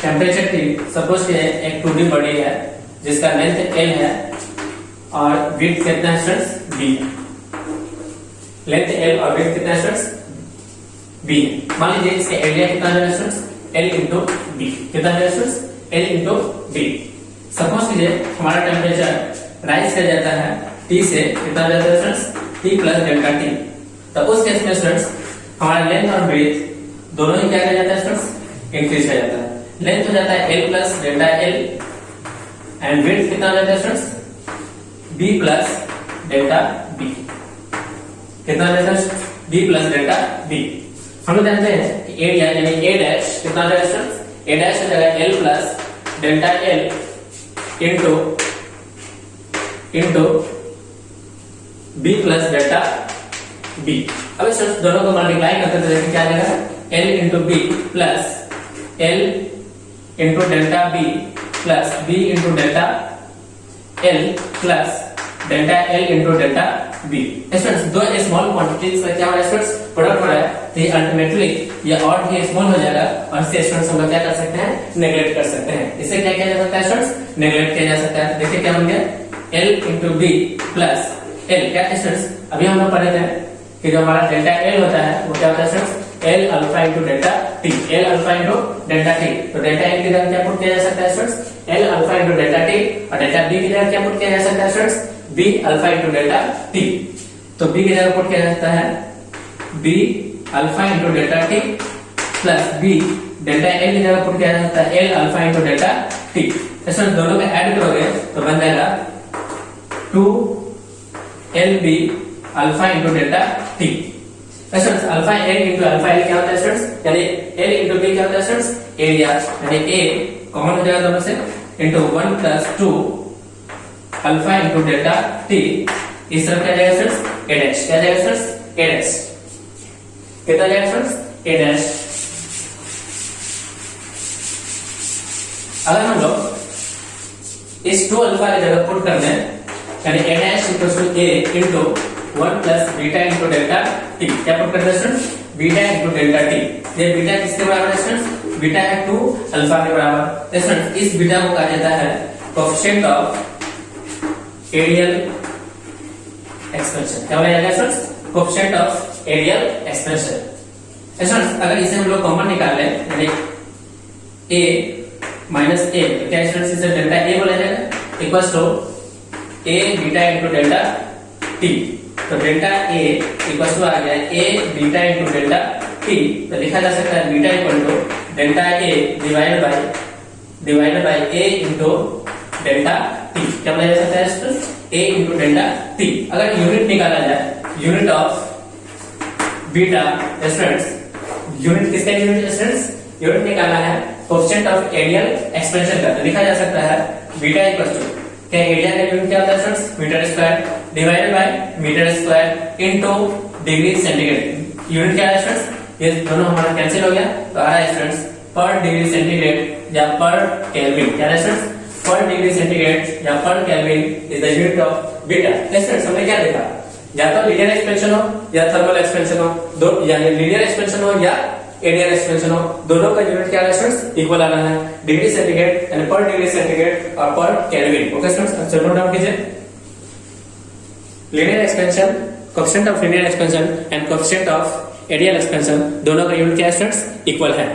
temperature T suppose एक 2D बॉडी है जिसका लेंथ L है और विड्थ कितना है स्टूडेंट्स B। लेंथ L और विड्थ कितना है स्टूडेंट्स B। मान लीजिए इसका एरिया कितना है स्टूडेंट्स L into B। कितना है students L into B। Suppose कीजिए हमारा टेम्परेचर राइज कर जाता है T से कितना जाता है students T plus delta T। तो उस केस में स्टूडेंट्स हमारा लेंथ और विड्थ दोनों ही क्या कर जाता है स्टूडेंट्स इंक्रीज कर जाता है। लेंथ हो जाता है L plus delta L and width कितना हो जाता है students B plus delta B। कितना हो जाता है B प्लस डेल्टा B। हम लोग जानते हैं कि एरिया यानी A डैश कितना हो जाएगा स्टूडेंट्स A डैश हो जाएगा L plus delta L into B plus delta B। अब स्टूडेंट्स दोनों को मल्टीप्लाई करते तो देखिए क्या आ जाएगा L into B plus L into delta B plus B into delta L plus delta L into delta B। Students दो small quantities का क्या हो रहा है स्टूडेंट्स प्रोडक्ट हो रहा है तो ये अल्टीमेटली ये ऑड ही स्मॉल हो जाएगा और इससे स्टूडेंट्स हम लोग क्या कर सकते हैं नेगलेक्ट कर सकते हैं। इसे क्या किया जा सकता है स्टूडेंट्स नेगलेक्ट किया जा सकता है। देखिए क्या बन गया L into B plus L। क्या स्टूडेंट्स अभी हम लोग पढ़े थे कि जो हमारा डेल्टा L होता है वो क्या होता है students L alpha into delta T। L alpha into delta T। तो डेल्टा L की जगह क्या पुट किया जा सकता है students L alpha into delta T और डेल्टा B की जगह क्या पुट किया जा सकता है students B alpha into delta T। तो B की जगह पुट किया जा सकता है B alpha into delta T plus B delta L की जगह पुट किया जा सकता है L alpha into delta T। इसमें दोनों को ऐड करोगे तो बन जाएगा 2LB alpha into delta T। Students alpha L into alpha L क्या होता है स्टूडेंट्स यानी L इंटू B क्या होता है स्टूडेंट्स एरिया यानी A कॉमन हो जाएगा दोनों से into 1 plus 2 alpha into delta T। इस तरफ क्या जाएगा स्टूडेंट्स A डैश। क्या जाएगा स्टूडेंट्स A डैश। कितना जाएगा स्टूडेंट्स A डैश। अगर हम लोग इस 2 अल्फा की जगह पुट कर दें यानी A dash equals to A into 1 plus beta into delta T। क्या पुट करते हैं students beta into delta T। ये बीटा किसके बराबर है स्टूडेंट्स बीटा है 2 अल्फा के बराबर। स्टूडेंट्स इस बीटा को कहा जाता है कोएफिशिएंट ऑफ एरियल एक्सपेंशन। क्या बोला जाएगा students coefficient of areal expansion. Students अगर इसे हम लोग कॉमन निकाल लें यानी A माइनस A तो क्या स्टूडेंट्स इसे डेल्टा A बोला जाएगा equals to A beta into delta T। तो डेल्टा A इक्वल्स टू आ गया A beta into delta T। तो लिखा जा सकता है beta equal to delta A divided by A into delta T। क्या बोला जा सकता है students A into delta T। अगर यूनिट निकाला जाए unit of beta students unit किसका यूनिट स्टूडेंट्स यूनिट निकाला है कोएफिशिएंट ऑफ एरियल एक्सपेंशन का। तो लिखा जा सकता है बीटा इक्वल्स टू क्या एरिया का यूनिट क्या होता है students metre square divided by metre square into degree centigrade. Unit क्या है स्टूडेंट्स ये दोनों हमारा कैंसिल हो गया तो आ रहा है स्टूडेंट्स पर डिग्री सेंटीग्रेड या पर केल्विन। क्या है स्टूडेंट्स पर डिग्री सेंटीग्रेड या पर kelvin is the unit of beta. Students हमने क्या देखा या तो लीनियर एक्सपेंशन हो या थर्मल एक्सपेंशन हो दो यानी लीनियर एक्सपेंशन हो या एरियल एक्सपेंशन हो दोनों का यूनिट क्या है स्टूडेंट्स इक्वल आ रहा है डिग्री सेंटीग्रेड यानी पर डिग्री सेंटीग्रेड और पर केल्विन। ओके स्टूडेंट्स चलो नोट डाउन कीजिए linear expansion coefficient of linear expansion and coefficient of areal expansion दोनों का यूनिट क्या है स्टूडेंट्स इक्वल है।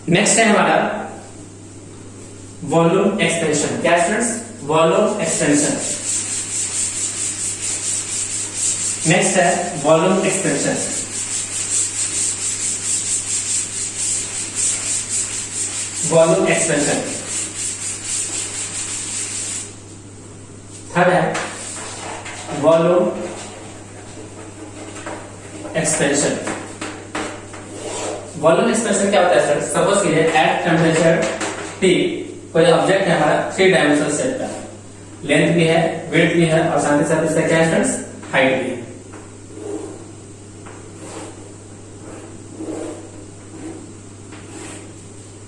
नेक्स्ट है हमारा वॉल्यूम एक्सपेंशन। क्या स्टूडेंट्स वॉल्यूम एक्सपेंशन। नेक्स्ट है volume expansion. Volume expansion. Third है वॉल्यूम एक्सपेंशन। वॉल्यूम एक्सपेंशन क्या होता है सर सपोज कीजिए एट टेम्परेचर T कोई ऑब्जेक्ट है हमारा 3 डायमेंशनल सेट का लेंथ भी है विड्थ भी है और साथ ही साथ इसका क्या है हाइट भी है।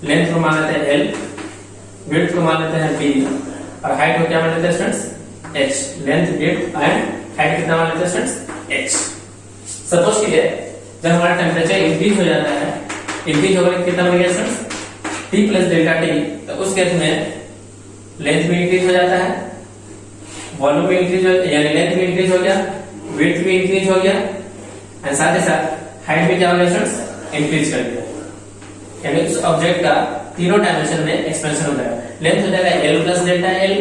लेंथ को मान लेते हैं एल, विड्थ को मान लेते हैं बी, और हाइट को क्या मान लेते हैं students, H. Length, width and height कितना मान लेते हैं स्टूडेंट्स, एच। सपोज कीजिए जब हमारा टेम्परेचर इंक्रीज हो जाता है, इंक्रीज होकर कितना बन गया students, T plus delta T, तो उस केस में लेंथ भी इंक्रीज हो जाता है, वॉल्यूम भी इंक्रीज हो, यानी लेंथ भी इंक्रीज हो गया, विड्थ भी इंक्रीज हो गया, एंड साथ ही साथ हाइट भी क्या हो गया स्टूडेंट्स, इंक्रीज कर दिया। यानी उस ऑब्जेक्ट का तीनों डायमेंशन में एक्सपेंशन हो जाएगा। लेंथ हो जाएगा L plus delta L,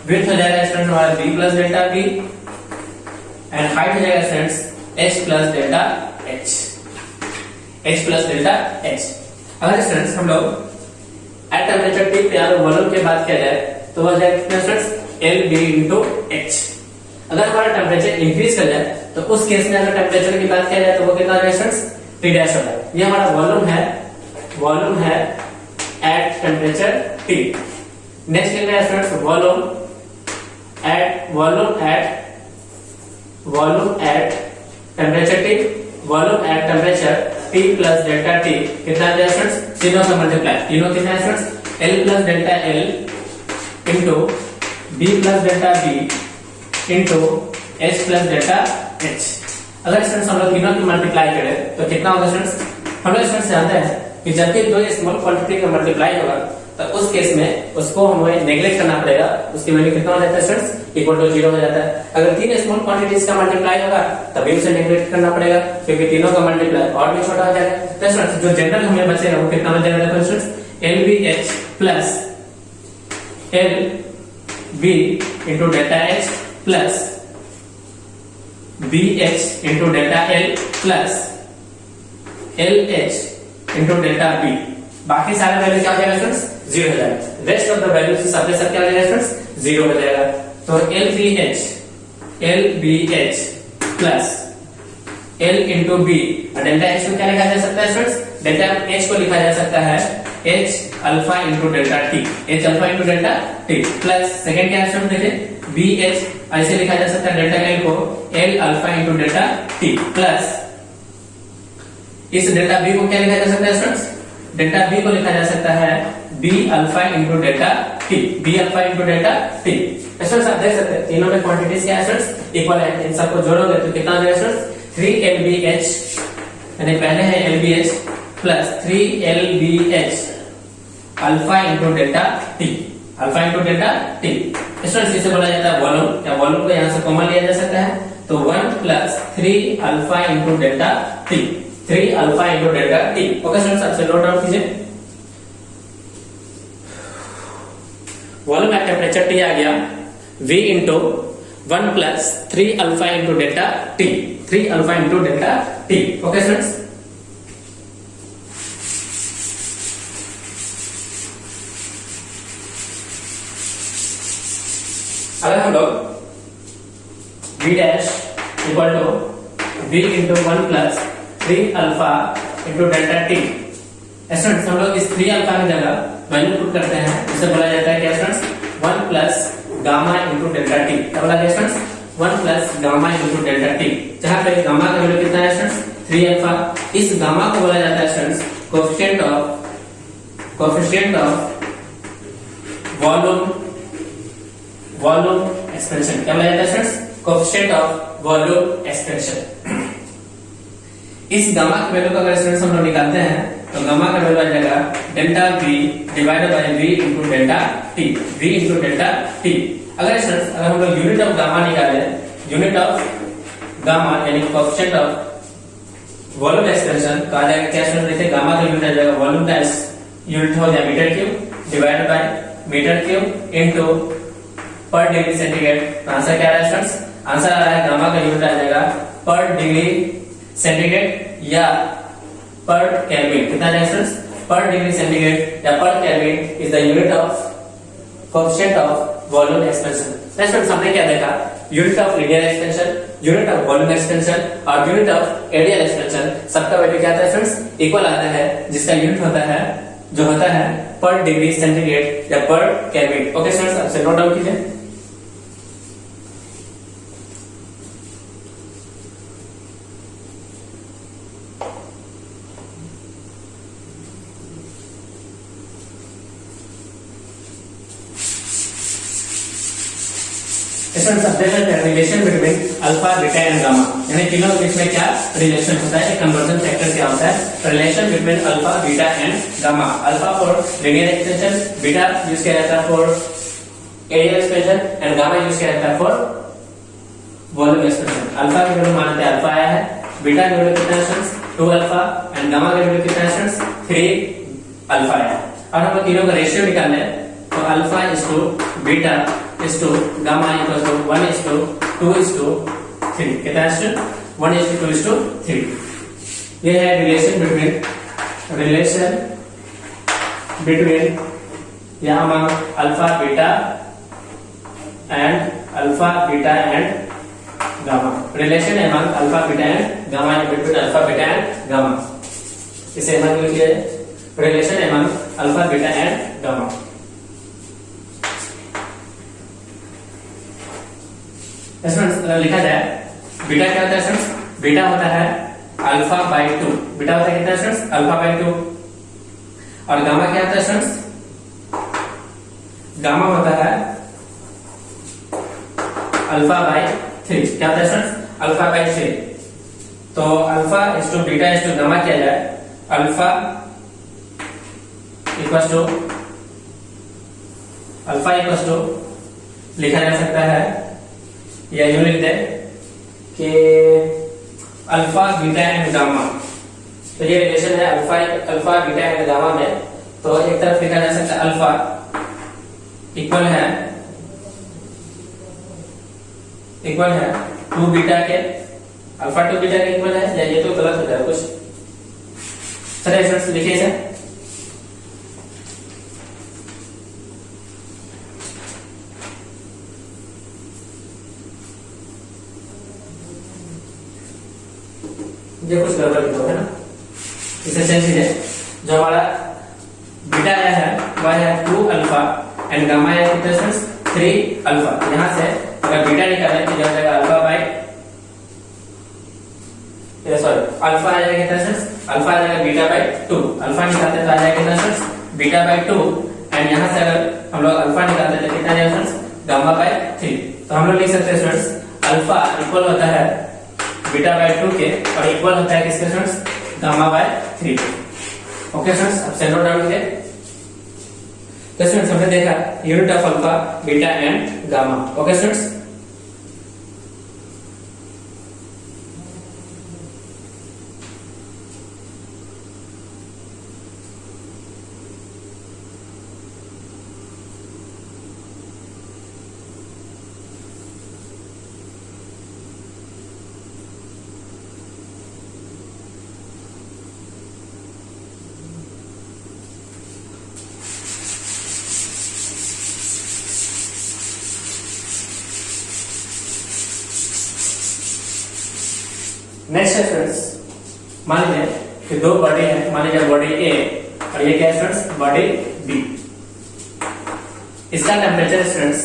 width हो जाएगा स्टूडेंट हमारा B plus delta B, and height हो जाएगा students H plus delta H, H plus delta H। अगर स्टूडेंट्स हम लोग एट टेम्परेचर T पे अगर वॉल्यूम की बात किया जाए तो वह जाएगा कितना स्टूडेंट्स, LB into H। अगर हमारा टेम्परेचर इंक्रीज कर जाए तो उस केस में अगर टेम्परेचर की बात किया जाए तो वो कितना होगा स्टूडेंट्स, T डैश होगा। ये हमारा वॉल्यूम है एट टेम्परेचर T। नेक्स्ट क्या है students, volume at temperature T, volume at temperature T plus delta T कितना है स्टूडेंट्स, तीनों का मल्टीप्लाई, तीनों कितना है students, L plus delta L into B plus delta B into H plus delta H। अगर स्टूडेंट्स हम लोग तीनों की मल्टीप्लाई करें तो कितना होगा स्टूडेंट्स, हम लोग स्टूडेंट्स जानते हैं कि जब भी दो स्मॉल क्वांटिटी का मल्टीप्लाई होगा तो उस केस में उसको हमें नेग्लेक्ट करना पड़ेगा, उसकी वैल्यू कितना हो जाता है स्टूडेंट्स, इक्वल टू 0 हो जाता है। अगर तीन स्मॉल क्वांटिटीज का मल्टीप्लाई होगा तभी उसे नेग्लेक्ट करना पड़ेगा, क्योंकि तीनों का मल्टीप्लाई और भी छोटा हो जाएगा। तो स्टूडेंट्स जो जनरल हमें बचेगा वो कितना बचेगा, देखो students, LBH plus LB into delta H plus BH into delta L plus LH into delta B। बाकी सारे वैल्यू क्या हो जाएगा स्टूडेंट्स, 0 हो जाएगा। रेस्ट ऑफ द वैल्यूज सब के सब क्या हो जाएगा स्टूडेंट्स, 0 हो जाएगा। तो LBH plus L into B और डेल्टा H को क्या लिखा जा सकता है स्टूडेंट्स, डेल्टा H को लिखा जा सकता है H alpha into delta T, H alpha into delta T plus second क्या है स्टूडेंट देखिए BH ऐसे लिखा जा सकता है डेल्टा L को L alpha into delta T plus इस डेल्टा B को क्या लिखा जा सकता है स्टूडेंट्स, डेल्टा B को लिखा जा सकता है B alpha into delta T, B alpha into delta T। Students आप देख सकते हैं तीनों में क्वांटिटीज क्या है स्टूडेंट्स, इक्वल है। इन सबको जोड़ोगे तो कितना हो जाएगा स्टूडेंट्स, 3LBH, यानी पहले है LBH plus 3LBH alpha into delta T, alpha into delta T। Students इसे बोला जाता है वॉल्यूम। क्या वॉल्यूम को यहाँ से कॉमन लिया जा सकता है, तो 1 plus 3 alpha into delta T, 3 alpha into delta T। Okay students, आपसे नोट डाउन कीजिए। वॉल्यूम एट टेम्परेचर T आ गया V into 1 plus 3 alpha into delta T, 3 alpha into delta T। Okay students, अगर हम लोग V dash equal to V into 1 plus 3 alpha into delta T, students हम लोग इस 3 alpha की जगह वैल्यू पुट करते हैं, इसे बोला जाता है क्या students, 1 plus gamma into delta T। क्या बोला गया students, 1 plus gamma into delta T, जहां पे गामा का वैल्यू कितना है स्टूडेंट्स, 3 अल्फा। इस गामा को बोला जाता है students coefficient of volume expansion. क्या बोला जाता है students, coefficient of volume expansion. इस गामा की वैल्यू को अगर स्टूडेंट्स हम लोग निकालते हैं तो गामा का वैल्यू आ जाएगा delta V divided by V into delta T, V into delta T। अगर स्टूडेंट्स अगर हम लोग यूनिट ऑफ गामा निकाले, यूनिट ऑफ गामा यानी कोएफिशिएंट ऑफ वॉल्यूम एक्सपेंशन का आ जाएगा क्या स्टूडेंट, देखिए गामा का यूनिट आ जाएगा वॉल्यूम का यूनिट हो जाएगा metre cube divided by metre cube into per degree centigrade. Answer क्या आ रहा है स्टूडेंट्स, आंसर आ रहा है गामा का यूनिट आ जाएगा पर डिग्री सेंटीग्रेड या पर केल्विन। कितना है स्टूडेंट्स, पर डिग्री सेंटीग्रेड या पर kelvin is the unit of coefficient of volume expansion. Students हमने क्या देखा, unit of linear expansion, unit of volume expansion और यूनिट ऑफ एरियल एक्सपेंशन, सबका वैल्यू क्या आता है स्टूडेंट्स, इक्वल आता है, जिसका यूनिट होता है जो होता है पर डिग्री सेंटीग्रेड या पर केल्विन। ओके स्टूडेंट्स, आपसे नोट डाउन कीजिए। स्टूडेंट्स अब देखते हैं relation between alpha beta and gamma, यानी तीनों के बीच में क्या रिलेशन होता है, कन्वर्जन फैक्टर क्या होता है। Relation between alpha beta and gamma, alpha for linear extension, beta use किया जाता है for area expansion and gamma use किया जाता है फॉर वॉल्यूम एक्सपेंशन। अल्फा की वैल्यू मानते हैं अल्फा आया है, बीटा की वैल्यू कितना है स्टूडेंट्स 2 अल्फा एंड गामा की वैल्यू कितना है स्टूडेंट्स 3 अल्फा आया है। अब हम तीनों का रेशियो निकालना है, तो alpha is to beta is to gamma equal to 1 is to 2 is to 3, कितना है student 1 is to 2 is to 3। ये है रिलेशन बिटवीन यहाँ among alpha beta and gamma, relation among alpha beta and gamma between alpha beta and gamma, इसे among लिखिए relation among alpha beta and gamma. लिखा जाए beta क्या होता है स्टूडेंट्स, बीटा होता है अल्फा बाई 2, बीटा होता है कितना स्टूडेंट्स अल्फा बाई 2, और गामा क्या होता है स्टूडेंट्स, गामा होता है अल्फा बाई 3, क्या होता है स्टूडेंट्स अल्फा बाई 3। तो alpha is to beta is to gamma किया जाए, अल्फा इक्वल टू लिखा जा सकता है या यूं लिख दे कि अल्फा बीटा एंड गामा, तो ये रिलेशन है अल्फा बीटा एंड गामा में। तो एक तरफ लिखा जा सकता है अल्फा इक्वल है 2 बीटा के, अल्फा 2 बीटा के इक्वल है, या ये तो गलत हो जाएगा कुछ। चलिए स्टूडेंट्स लिखिए इसे, ये कुछ गड़बड़ लिखा है ना, इसे चेंज कीजिए। जो हमारा बीटा आया है वह है 2 अल्फा एंड गामा आया कितना 3 अल्फा। यहां से अगर बीटा निकालें तो हो जाएगा अल्फा बाई अल्फा आ जाएगा कितना अल्फा आ जाएगा बीटा बाई 2, अल्फा निकालते तो आ जाएगा कितना बीटा बाई 2, एंड यहां से अगर हम लोग अल्फा निकालते तो कितना आ जाएगा गामा बाई 3। तो हम लोग लिख सकते हैं स्टूडेंट्स अल्फा इक्वल होता है बीटा बाई 2 के, और इक्वल होता है किसके students gamma by 3। Okay students, अब से नोट डाउन कीजिए। तो स्टूडेंट्स हमने देखा unit of alpha beta and gamma. Okay students, next है स्टूडेंट्स, मान लीजिए कि दो बॉडी है, मान लीजिए बॉडी ए और ये क्या है स्टूडेंट्स बॉडी बी। इसका टेम्परेचर स्टूडेंट्स,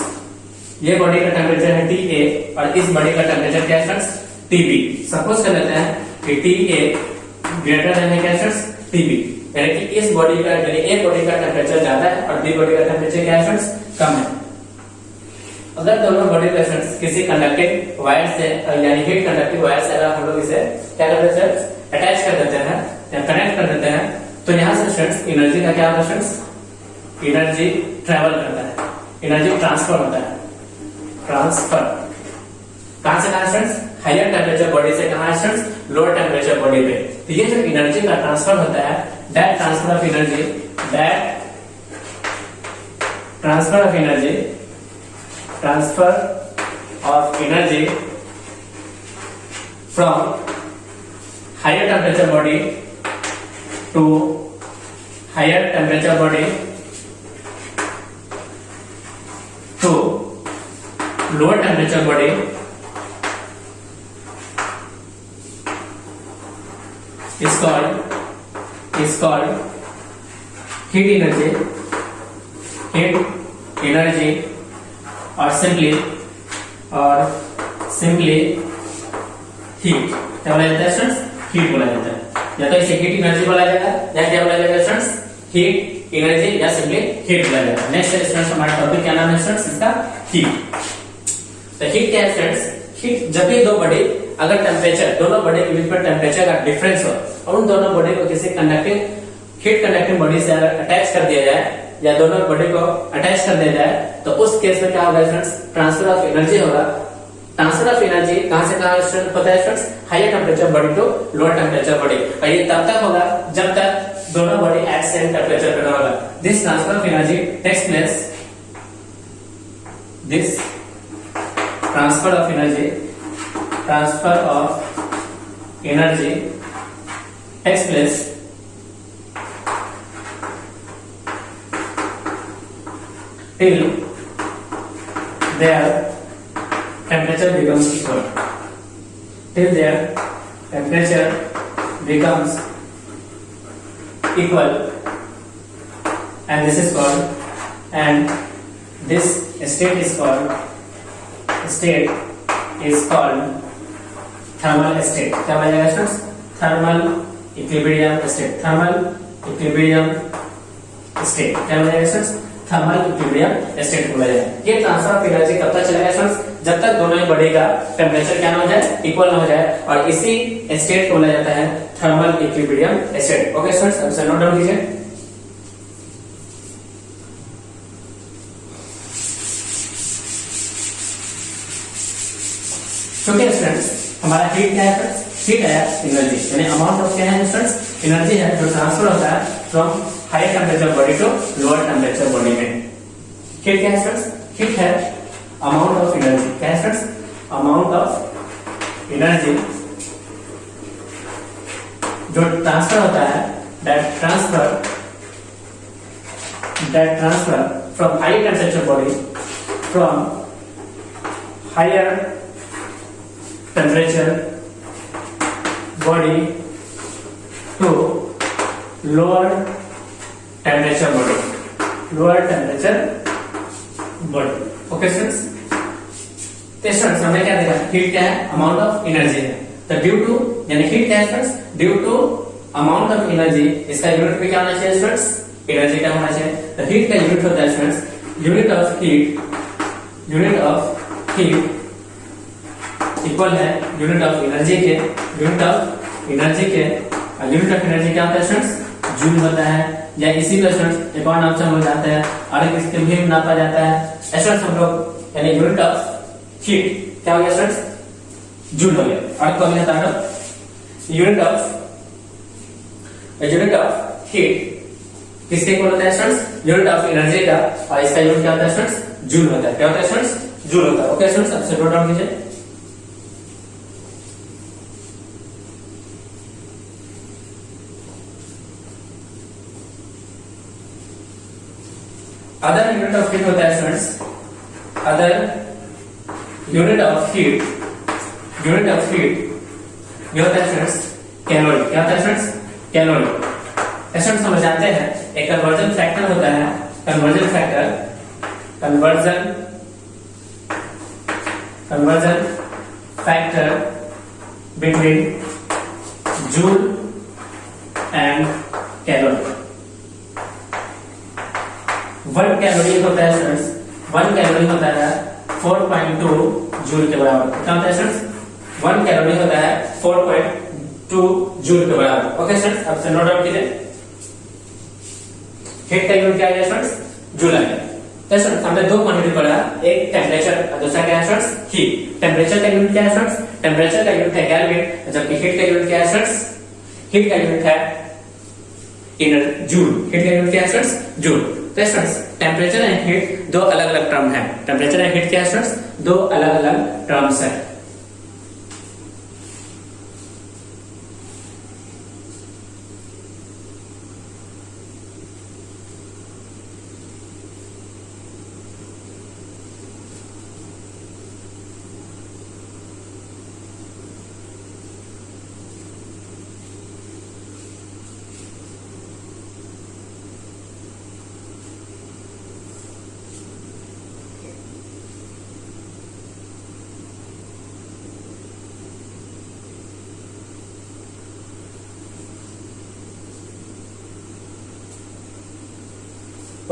ये बॉडी का टेम्परेचर है TA और इस बॉडी का टेम्परेचर क्या है स्टूडेंट्स TB। सपोज कर लेते हैं कि TA ग्रेटर देन है क्या स्टूडेंट्स TB, यानी कि इस बॉडी का यानी ए बॉडी का टेम्परेचर ज्यादा है और बी बॉडी का टेम्परेचर क्या है स्टूडेंट्स कम है। अगर दोनों बॉडी पेशेंट्स किसी कंडक्टिंग वायर से यानी हीट कंडक्टिंग वायर से अगर हम लोग इसे क्या करते हैं अटैच कर देते हैं या कनेक्ट कर देते हैं, तो यहाँ से स्टूडेंट्स एनर्जी का क्या होता है स्टूडेंट्स एनर्जी ट्रेवल करता है, एनर्जी ट्रांसफर होता है। ट्रांसफर कहां से कहां स्टूडेंट्स हायर टेम्परेचर बॉडी से कहां स्टूडेंट्स लोअर टेम्परेचर बॉडी पे। तो ये जो एनर्जी का ट्रांसफर होता है that transfer of energy from higher temperature body to higher temperature body to lower temperature body is called heat energy or simply heat. क्या बोला जाता है स्टूडेंट्स हीट बोला जाता है, या तो इसे हीट एनर्जी बोला जाएगा या क्या बोला जाएगा स्टूडेंट्स हीट एनर्जी या सिंपली हीट बोला जाएगा। नेक्स्ट स्टूडेंट्स हमारा टॉपिक क्या नाम है स्टूडेंट्स इसका हीट। तो हीट क्या है फ्रेंड्स, हीट जब भी दो बॉडी अगर टेम्परेचर, दोनों बॉडी के बीच में टेम्परेचर का डिफरेंस हो और उन दोनों बॉडी को किसी कंडक्टिंग हीट कंडक्टिंग बॉडी से अटैच कर दिया जाए या दोनों बॉडी को अटैच कर दिया जाए तो उस केस में क्या होगा फ्रेंड्स, ट्रांसफर ऑफ एनर्जी होगा। ट्रांसफर ऑफ एनर्जी कहां से कहां होता है friends, higher temperature body to lower temperature body, और ये तब तक होगा जब तक दोनों बॉडी एट सेम टेम्परेचर पे होगा। This transfer of energy takes place, this transfer of energy takes place till their temperature becomes equal, till their temperature becomes equal, and this is called, and this state is called thermal state। क्या बोला जाएगा students, thermal equilibrium state, thermal equilibrium state. क्या बोला जाएगा students, thermal equilibrium state बोला जाएगा। ये transfer of energy कब तक चलेगा स्टूडेंट्स, जब तक दोनों बॉडी का टेम्परेचर क्या ना हो जाए, इक्वल ना हो जाए, और इसी स्टेट को बोला जाता है thermal equilibrium state. Okay students, अब से नोट डाउन कीजिए। क्योंकि स्टूडेंट्स हमारा हीट क्या है फ्रेंड्स, हीट है एनर्जी, यानी अमाउंट ऑफ क्या है स्टूडेंट्स, एनर्जी है जो ट्रांसफर होता है from higher temperature body to lower temperature body में। हीट क्या है स्टूडेंट्स, हीट है अमाउंट ऑफ एनर्जी, क्या है स्टूडेंट्स, अमाउंट ऑफ एनर्जी जो ट्रांसफर होता है, that transfer from higher temperature body, from higher temperature body to lower temperature body, okay students. तो स्टूडेंट्स हमने क्या देखा, हीट क्या है, अमाउंट ऑफ एनर्जी है। तो ड्यू टू, यानी हीट क्या है students, due to amount of energy, इसका यूनिट भी क्या होना चाहिए स्टूडेंट्स, एनर्जी क्या होना चाहिए। तो हीट का यूनिट होता है students, unit of heat equal है यूनिट ऑफ एनर्जी के, यूनिट ऑफ एनर्जी क्या होता है स्टूडेंट्स, जूल होता है, या इसी में स्टूडेंट्स एक और नाम से हम जाते हैं, और इसके भी नापा जाता है स्टूडेंट्स हम लोग, यानी यूनिट ऑफ हीट क्या हो गया स्टूडेंट्स, जूल हो गया। और कौन है यूनिट ऑफ हीट किसके इक्वल होता है स्टूडेंट्स, यूनिट ऑफ एनर्जी का, और इसका यूनिट क्या होता है स्टूडेंट्स, जूल होता है। क्या होता है स्टूडेंट्स, जूल होता है। ओके स्टूडेंट्स, अब से नोट डाउन कीजिए। अदर यूनिट ऑफ हीट होता है students, other unit of heat ये होता है स्टूडेंट्स कैलोरी। क्या होता है स्टूडेंट्स, कैलोरी। स्टूडेंट्स हम जानते हैं एक कन्वर्जन फैक्टर होता है, conversion factor between joule and calorie. 1 calorie होता है स्टूडेंट्स, 1 कैलोरी होता है 4.2 जूल के बराबर। क्या होता है स्टूडेंट्स, 1 कैलोरी होता है 4.2 जूल के बराबर। ओके स्टूडेंट्स, अब से नोट डाउन कीजिए। हीट का यूनिट क्या है स्टूडेंट्स, जूल है। तो स्टूडेंट्स हमने दो क्वांटिटी पढ़ा, एक टेम्परेचर और दूसरा क्या है स्टूडेंट्स, हीट। टेम्परेचर का यूनिट क्या है स्टूडेंट्स, टेम्परेचर का यूनिट है केल्विन, जबकि हीट का यूनिट क्या है स्टूडेंट्स, हीट का यूनिट है जूल। हीट का यूनिट क्या है स्टूडेंट्स, जूल। तो स्टूडेंट्स टेम्परेचर एंड हीट दो अलग अलग टर्म है, टेम्परेचर एंड हीट क्या है स्टूडेंट्स, दो अलग अलग टर्म्स है।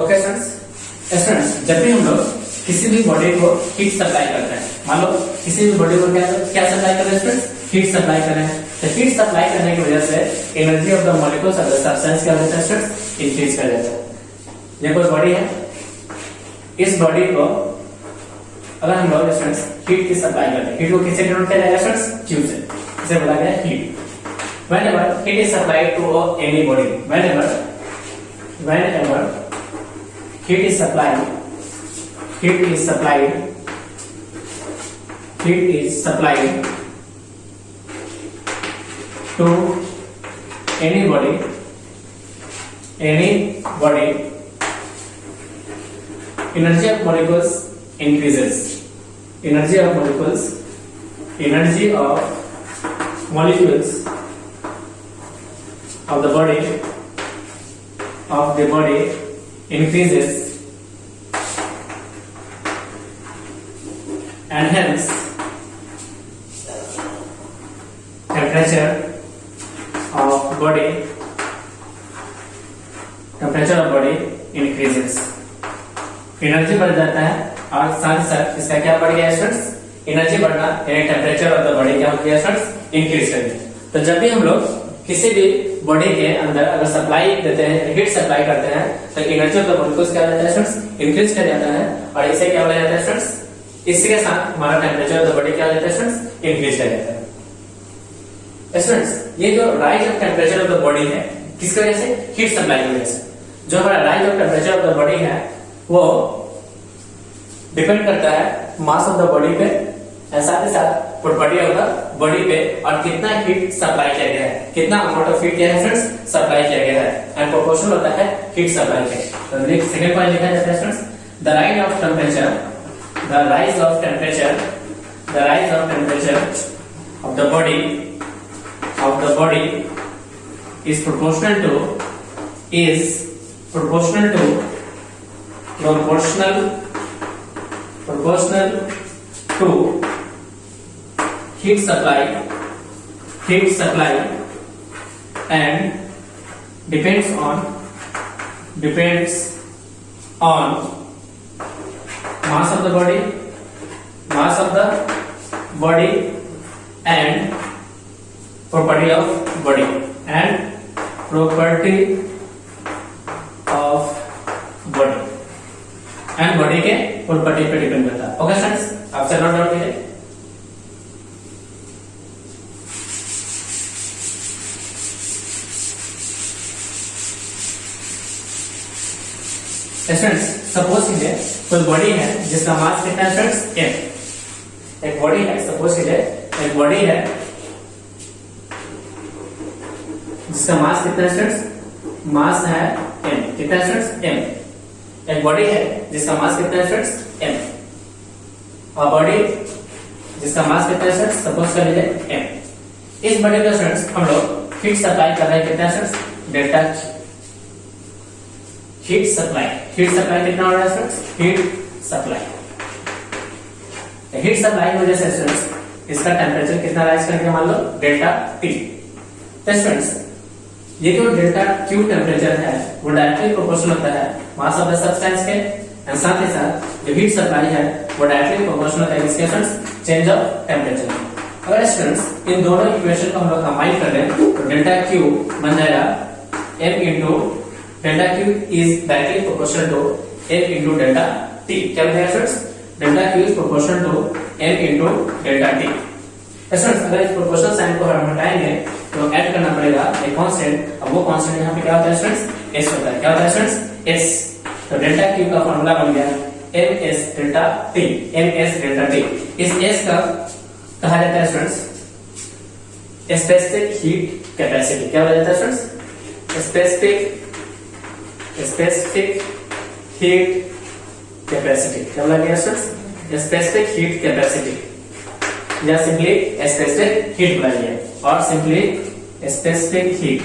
ओके स्टूडेंट्स, स्टूडेंट्स जब भी हम लोग किसी भी बॉडी को हीट सप्लाई करते हैं, मान लो किसी भी बॉडी को क्या सप्लाई कर रहे हैं स्टूडेंट्स, हीट सप्लाई कर रहे हैं। तो हीट सप्लाई करने की वजह से energy of the molecules of the substance क्या होता है स्टूडेंट्स, इंक्रीज कर जाता है। ये कोई बॉडी है, इस बॉडी को अगर हम लोग स्टूडेंट्स हीट की सप्लाई करते हैं, हीट को किससे डिनोट किया जाएगा स्टूडेंट्स, Q से, इसे बोला गया heat. Whenever heat is supplied to any body, whenever heat is supplied to any body, energy of molecules increases. Energy of molecules of the body increases, and hence temperature of body increases. Energy बढ़ जाता है और साथ ही साथ इसका क्या बढ़ गया स्टूडेंट्स, एनर्जी बढ़ना यानी टेम्परेचर ऑफ द बॉडी क्या हो गया स्टूडेंट्स, इंक्रीज कर दिया। तो जब भी हम लोग किसी भी बॉडी के अंदर अगर सप्लाई देते हैं, हीट सप्लाई करते हैं, तो एनर्जी ऑफ द मॉलिक्यूल्स क्या हो जाता है स्टूडेंट्स, इंक्रीज कर जाता है और इसे क्या बोला जाता है स्टूडेंट्स, इसके साथ हमारा टेम्परेचर ऑफ द बॉडी क्या हो जाता है स्टूडेंट्स, इंक्रीज कर जाता है। स्टूडेंट्स ये जो rise of temperature of the body है किसकी वजह से, हीट सप्लाई की वजह से। जो हमारा rise of temperature of the body है वो डिपेंड करता है मास ऑफ द बॉडी पे, साथ ही साथ प्रॉपर्टी ऑफ द बॉडी पे और कितना हीट सप्लाई किया गया है, कितना अमाउंट ऑफ हीट क्या है फ्रेंड्स सप्लाई किया गया है, एंड प्रोपोर्शनल होता है हीट सप्लाई के। तो सेकंड पॉइंट लिखा जाता है friends, the rise of temperature of the body is proportional to heat supply and depends on mass of the body and property of body and body के property पे depend करता है। Okay students, आपसे note down कीजिए। Students suppose कीजिए कोई body है जिसका मास कितना है स्टूडेंट्स, m। एक बॉडी है, सपोज कीजिए एक बॉडी है जिसका मास कितना है स्टूडेंट्स, मास है m। कितना है स्टूडेंट्स, m। एक बॉडी है जिसका मास कितना है स्टूडेंट्स, m। और बॉडी जिसका मास कितना है स्टूडेंट्स, सपोज कर लीजिए m। इस बॉडी का स्टूडेंट्स हम लोग हीट सप्लाई कर रहे हैं, कितना है स्टूडेंट्स, डेल्टा हीट सप्लाई कितना हो रहा है स्टूडेंट्स, हीट सप्लाई की वजह से स्टूडेंट्स इसका टेम्परेचर कितना राइज करके मान लो डेल्टा T। तो स्टूडेंट्स ये जो डेल्टा Q टेम्परेचर है वो डायरेक्टली प्रोपोर्शनल होता है मास ऑफ द सब्सटेंस के, एंड साथ ही साथ जो हीट सप्लाई है वो डायरेक्टली प्रोपोर्शनल है इसके स्टूडेंट्स चेंज ऑफ टेम्परेचर। अगर स्टूडेंट्स इन दोनों इक्वेशन को हम लोग कंबाइन कर लें तो डेल्टा Q बन जाएगा m into delta Q is directly proportional to m into delta T। क्या बन जाएगा students, delta Q is proportional to m into delta T। Students अगर इस प्रोपोर्शनल साइन को हम हटाएंगे तो ऐड करना पड़ेगा एक कांस्टेंट, अब वो कांस्टेंट यहाँ पे क्या होता है स्टूडेंट्स, s होता है। क्या होता है स्टूडेंट्स, s। तो डेल्टा Q का फॉर्मूला बन गया ms delta T, ms delta T। इस s का कहा जाता है स्टूडेंट्स स्पेसिफिक हीट कैपेसिटी। क्या बोला जाता है स्टूडेंट्स, स्पेसिफिक हीट कैपेसिटी। क्या बोला गया स्टूडेंट्स, स्पेसिफिक हीट कैपेसिटी या सिंपली स्पेसिफिक हीट बोला गया और सिंपली स्पेसिफिक हीट।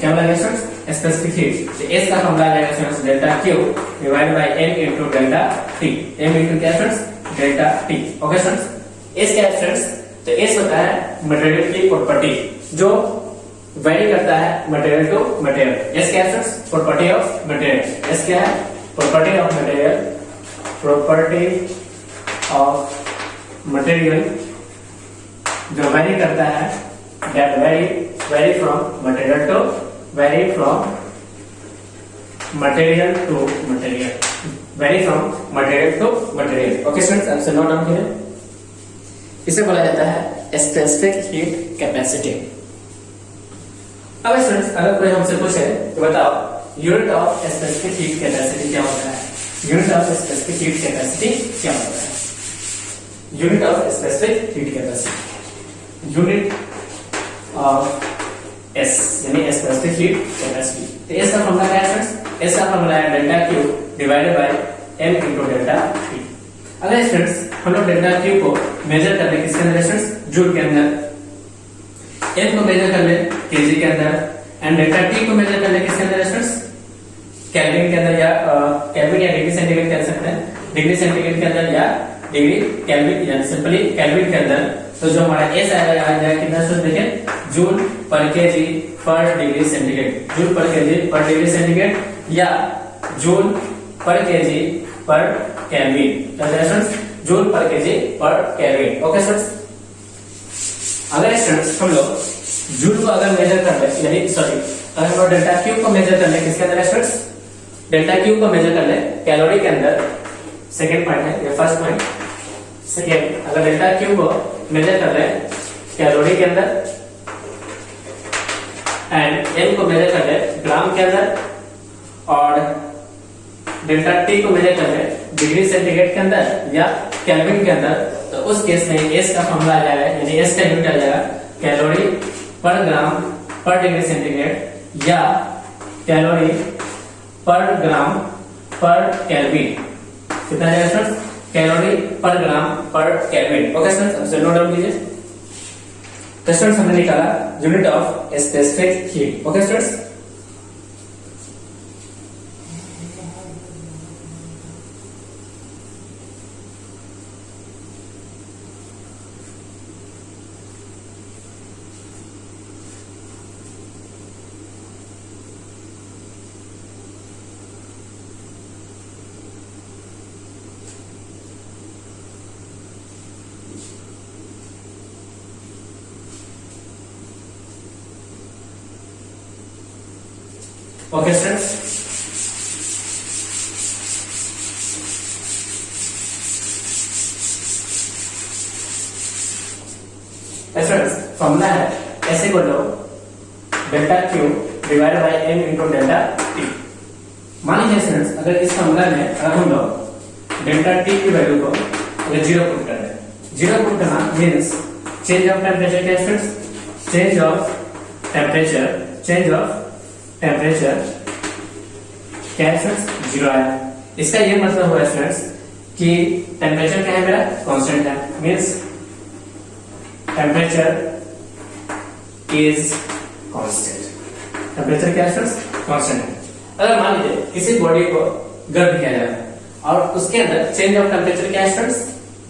क्या बोला गया स्टूडेंट्स, स्पेसिफिक हीट। तो s का फॉर्मूला आ जाएगा students delta Q divided by m into delta T। m into क्या students, delta T। Okay students, s क्या है स्टूडेंट्स, तो s होता है मटेरियल की प्रॉपर्टी जो वेरी करता है मटेरियल टू मटेरियल। एस क्या है friends? Property of material. S क्या है? Property of material. Property of material जो वेरी करता है, that vary from material to vary from material to material, vary from material to material. Okay students, आपसे note down करें। इसे बोला जाता है स्पेसिफिक हीट कैपेसिटी। अब स्टूडेंट्स, अगर कोई हमसे पूछे तो बताओ unit of specific heat capacity क्या होता है? Unit of specific heat capacity क्या होता है? Unit of specific heat capacity, unit of S यानी स्पेसिफिक हीट कैपेसिटी। तो एस का फॉर्मूला क्या है फ्रेंड्स? एस का फॉर्मूला है delta Q divided by M into delta T. अगर स्टूडेंट्स हम लोग डेल्टा क्यू को मेजर कर ले किसके अंदर स्टूडेंट्स? जूल के अंदर। एम को मेजर कर ले केजी के अंदर, एंड डेल्टा टी को मेजर कर ले किसके अंदर स्टूडेंट्स? केल्विन के अंदर, या केल्विन या डिग्री सेंटीग्रेड कह सकते हैं, डिग्री सेंटीग्रेड के अंदर या डिग्री केल्विन या सिंपली केल्विन के अंदर। तो जो हमारा एस आएगा आ जाएगा कितना स्टूडेंट? देखें, जूल पर केजी पर डिग्री सेंटीग्रेड, जूल पर केजी पर डिग्री सेंटीग्रेड या जूल पर केजी पर केल्विन। क्या है स्टूडेंट्स? जूल पर केजी पर केल्विन। ओके स्टूडेंट्स, अगर स्टूडेंट्स हम लोग जूल को अगर मेजर कर ले, यानी सॉरी अगर हम लोग डेल्टा क्यू को मेजर कर ले किसके अंदर स्टूडेंट्स? डेल्टा क्यू को मेजर कर ले कैलोरी के अंदर। सेकेंड पॉइंट है ये, फर्स्ट पॉइंट। सेकेंड, अगर डेल्टा क्यू को मेजर कर ले कैलोरी के अंदर एंड एम को मेजर कर ले ग्राम के अंदर, और डेल्टा टी को मेजर कर ले डिग्री सेंटीग्रेड के अंदर या केल्विन के अंदर, तो उस केस में एस का फॉर्मूला आ जाएगा, यानी एस का यूनिट आ जाएगा कैलोरी पर ग्राम पर डिग्री सेंटीग्रेड या कैलोरी पर ग्राम पर केल्विन। कितना जाएगा स्टूडेंट्स? कैलोरी पर ग्राम पर केल्विन। ओके स्टूडेंट्स, अब से नोट डाउन कीजिए। तो स्टूडेंट्स हमने निकाला unit of specific heat. Okay students, okay students, students formula है ऐसे को लो delta Q divided by M into delta T. मान लीजिए स्टूडेंट्स, अगर इस फॉर्मूला में अगर हम लोग डेल्टा टी की वैल्यू को अगर जीरो पुट कर दें, जीरो पुट करना मींस चेंज ऑफ टेम्परेचर क्या students? Change of temperature, change of temperature क्या है स्टूडेंट्स? जीरो आया। इसका ये मतलब हुआ स्टूडेंट्स कि टेम्परेचर क्या है मेरा? कांस्टेंट है, means temperature is constant. Temperature क्या है स्टूडेंट्स? कांस्टेंट है। अगर मान लीजिए किसी बॉडी को गर्म किया जाए और उसके अंदर चेंज ऑफ टेम्परेचर क्या है स्टूडेंट्स?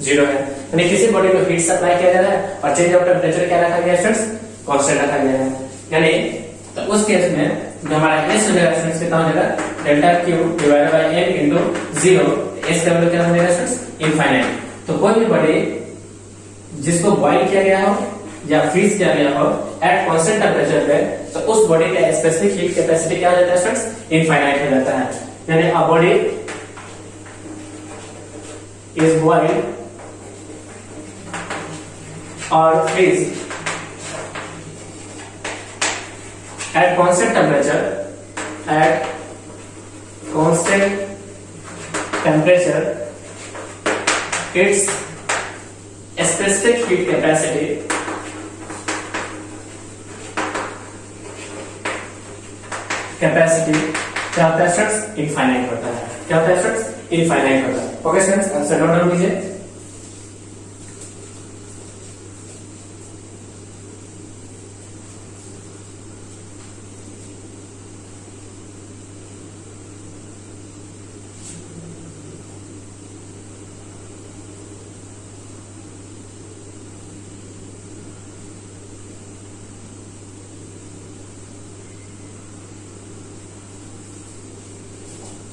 जीरो है, यानी किसी बॉडी को हीट सप्लाई किया जा रहा है और चेंज ऑफ टेम्परेचर क्या रखा गया स्टूडेंट्स? कांस्टेंट रखा गया है। यानी तो उस केस में जो हमारा एस हो जाएगा स्टूडेंट्स कितना हो जाएगा? Delta Q divided by M into zero. S का वैल्यू क्या हो जाएगा स्टूडेंट्स? इनफाइनाइट। तो कोई भी बॉडी जिसको बॉइल किया गया हो या फ्रीज किया गया हो एट कांस्टेंट टेम्परेचर पे, तो उस बॉडी का स्पेसिफिक हीट कैपेसिटी क्या हो जाता है स्टूडेंट्स? इनफाइनाइट हो जाता है। यानी अ बॉडी इज बॉइल्ड और freeze at constant temperature, at constant temperature, its specific heat capacity क्या होता है स्टूडेंट्स? इनफाइनाइट होता है। क्या होता है स्टूडेंट्स? इनफाइनाइट होता है। Okay students, answer note down कीजिए।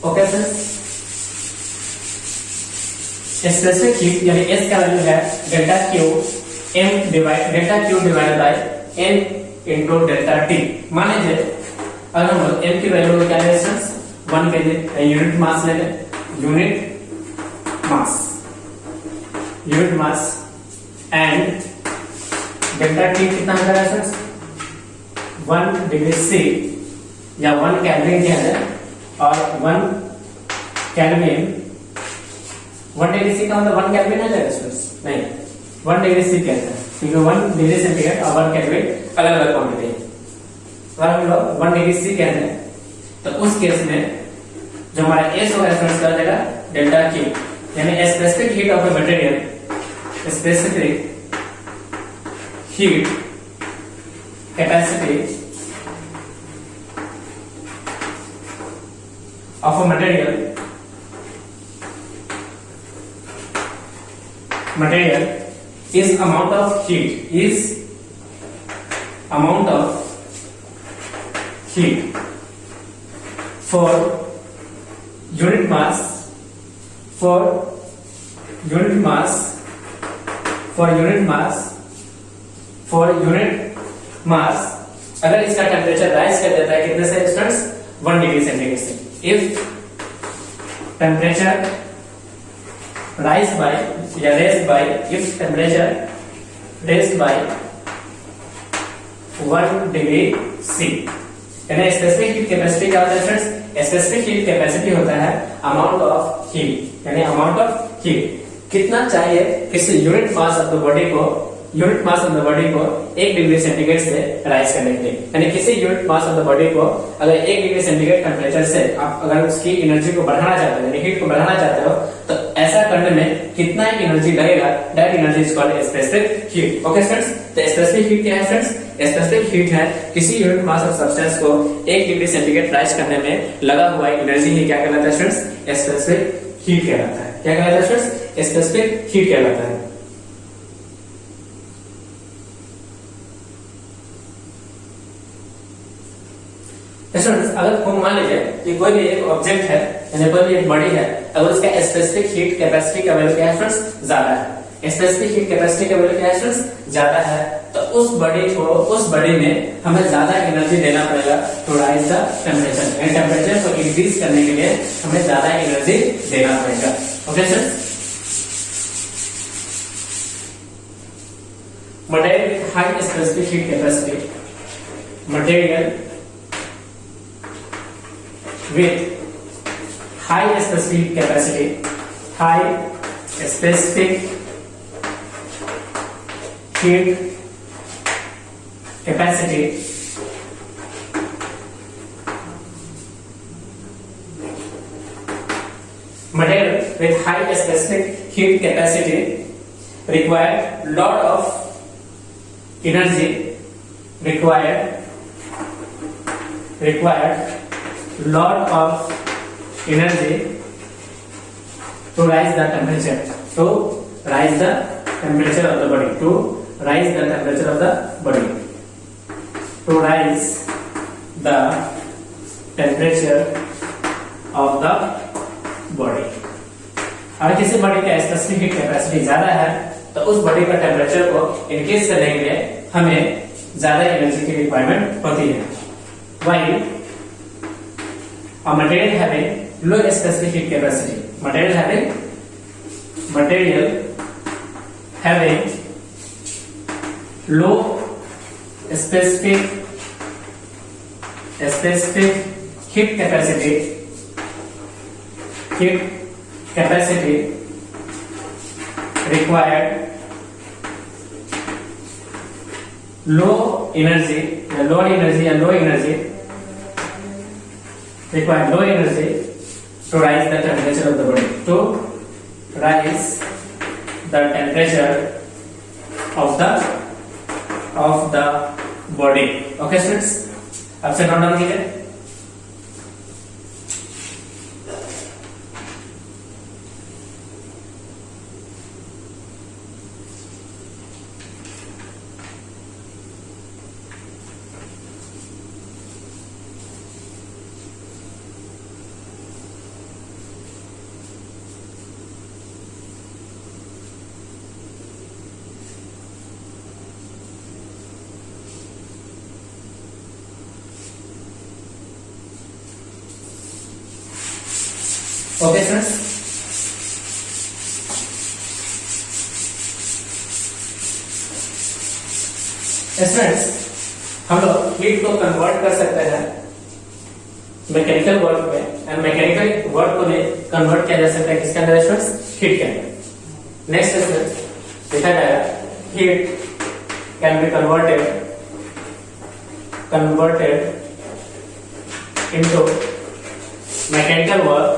ओके सर, स्पेसिफिक हीट यानी एस का वैल्यू है delta Q divided by N into delta T. मान लीजिए अगर हम लोग एम की वैल्यू को क्या ले स्टूडेंट्स 1 kg यूनिट मास ले लें, unit mass and delta T कितना होगा स्टूडेंट्स 1 डिग्री सी या 1 केल्विन क्या है, और 1 केल्विन 1 डिग्री सी का मतलब 1 केल्विन आ जाएगा स्टूडेंट्स, नहीं 1 डिग्री सी कहते हैं क्योंकि 1 डिग्री सेंटीग्रेड और 1 केल्विन अलग अलग क्वांटिटी है। अगर हम लोग 1 डिग्री सी कहते हैं तो उस केस में जो हमारा एस होगा स्टूडेंट्स क्या हो जाएगा डेल्टा क्यू, यानी specific heat of a material, specific heat capacity of a material is amount of heat for unit mass अगर इसका टेम्परेचर राइज कर देता है कितने से स्टूडेंट्स 1 डिग्री सेंटीग्रेड से। If temperature raised by 1 degree C, यानी स्पेसिफिक हीट कैपेसिटी क्या होता है फ्रेंड्स? स्पेसिफिक हीट कैपेसिटी होता है अमाउंट ऑफ हीट, यानी अमाउंट ऑफ हीट कितना चाहिए किसी unit mass of the body को 1 डिग्री सेंटीग्रेड से राइज करने के लिए। यानी किसी unit mass of the body को अगर 1 डिग्री सेंटीग्रेड टेम्परेचर से आप अगर उसकी एनर्जी को बढ़ाना चाहते हो, यानी हीट को बढ़ाना चाहते हो, तो ऐसा करने में कितना एनर्जी लगेगा, that energy is called specific heat. Okay friends, तो स्पेसिफिक हीट क्या है फ्रेंड्स? स्पेसिफिक हीट है किसी यूनिट मास ऑफ सब्सटेंस को 1 डिग्री सेंटीग्रेड राइज करने में लगा हुआ एनर्जी ही क्या कहलाता है फ्रेंड्स? स्पेसिफिक हीट कहलाता है। क्या कहलाता है फ्रेंड्स? स्पेसिफिक हीट कहलाता है। अगर मान लीजिए कि कोई भी एक ऑब्जेक्ट है यानी कोई भी एक बॉडी है, अगर उसका स्पेसिफिक हीट कैपेसिटी का वैल्यू क्या है फ्रेंड्स? ज्यादा है। स्पेसिफिक हीट कैपेसिटी का वैल्यू क्या है फ्रेंड्स? ज्यादा है, तो उस बॉडी में हमें ज्यादा एनर्जी देना पड़ेगा टू राइज द टेम्परेचर। यानी टेम्परेचर को इंक्रीज करने के लिए हमें ज्यादा एनर्जी देना पड़ेगा। Okay sir, material high specific heat capacity, material with high specific capacity heat capacity material with high specific heat capacity require lot of energy lot of energy to raise the temperature of the body, अगर किसी body का specific heat capacity ज्यादा है तो उस body का temperature को increase करने के लिए हमें ज्यादा एनर्जी की रिक्वायरमेंट होती है। While a material having low specific heat capacity, material having low specific heat capacity required low energy to rise the temperature of the body, Okay students, अब से नोट डाउन कीजिए। ओके स्टूडेंट्स, स्टूडेंट्स हम लोग heat को convert कर सकते हैं mechanical work में, एंड मैकेनिकल वर्क को कन्वर्ट किया जा सकता है किसके अंदर स्टूडेंट्स, हीट के अंदर। नेक्स्ट स्टूडेंट्स देखा जाएगा heat can be converted into mechanical work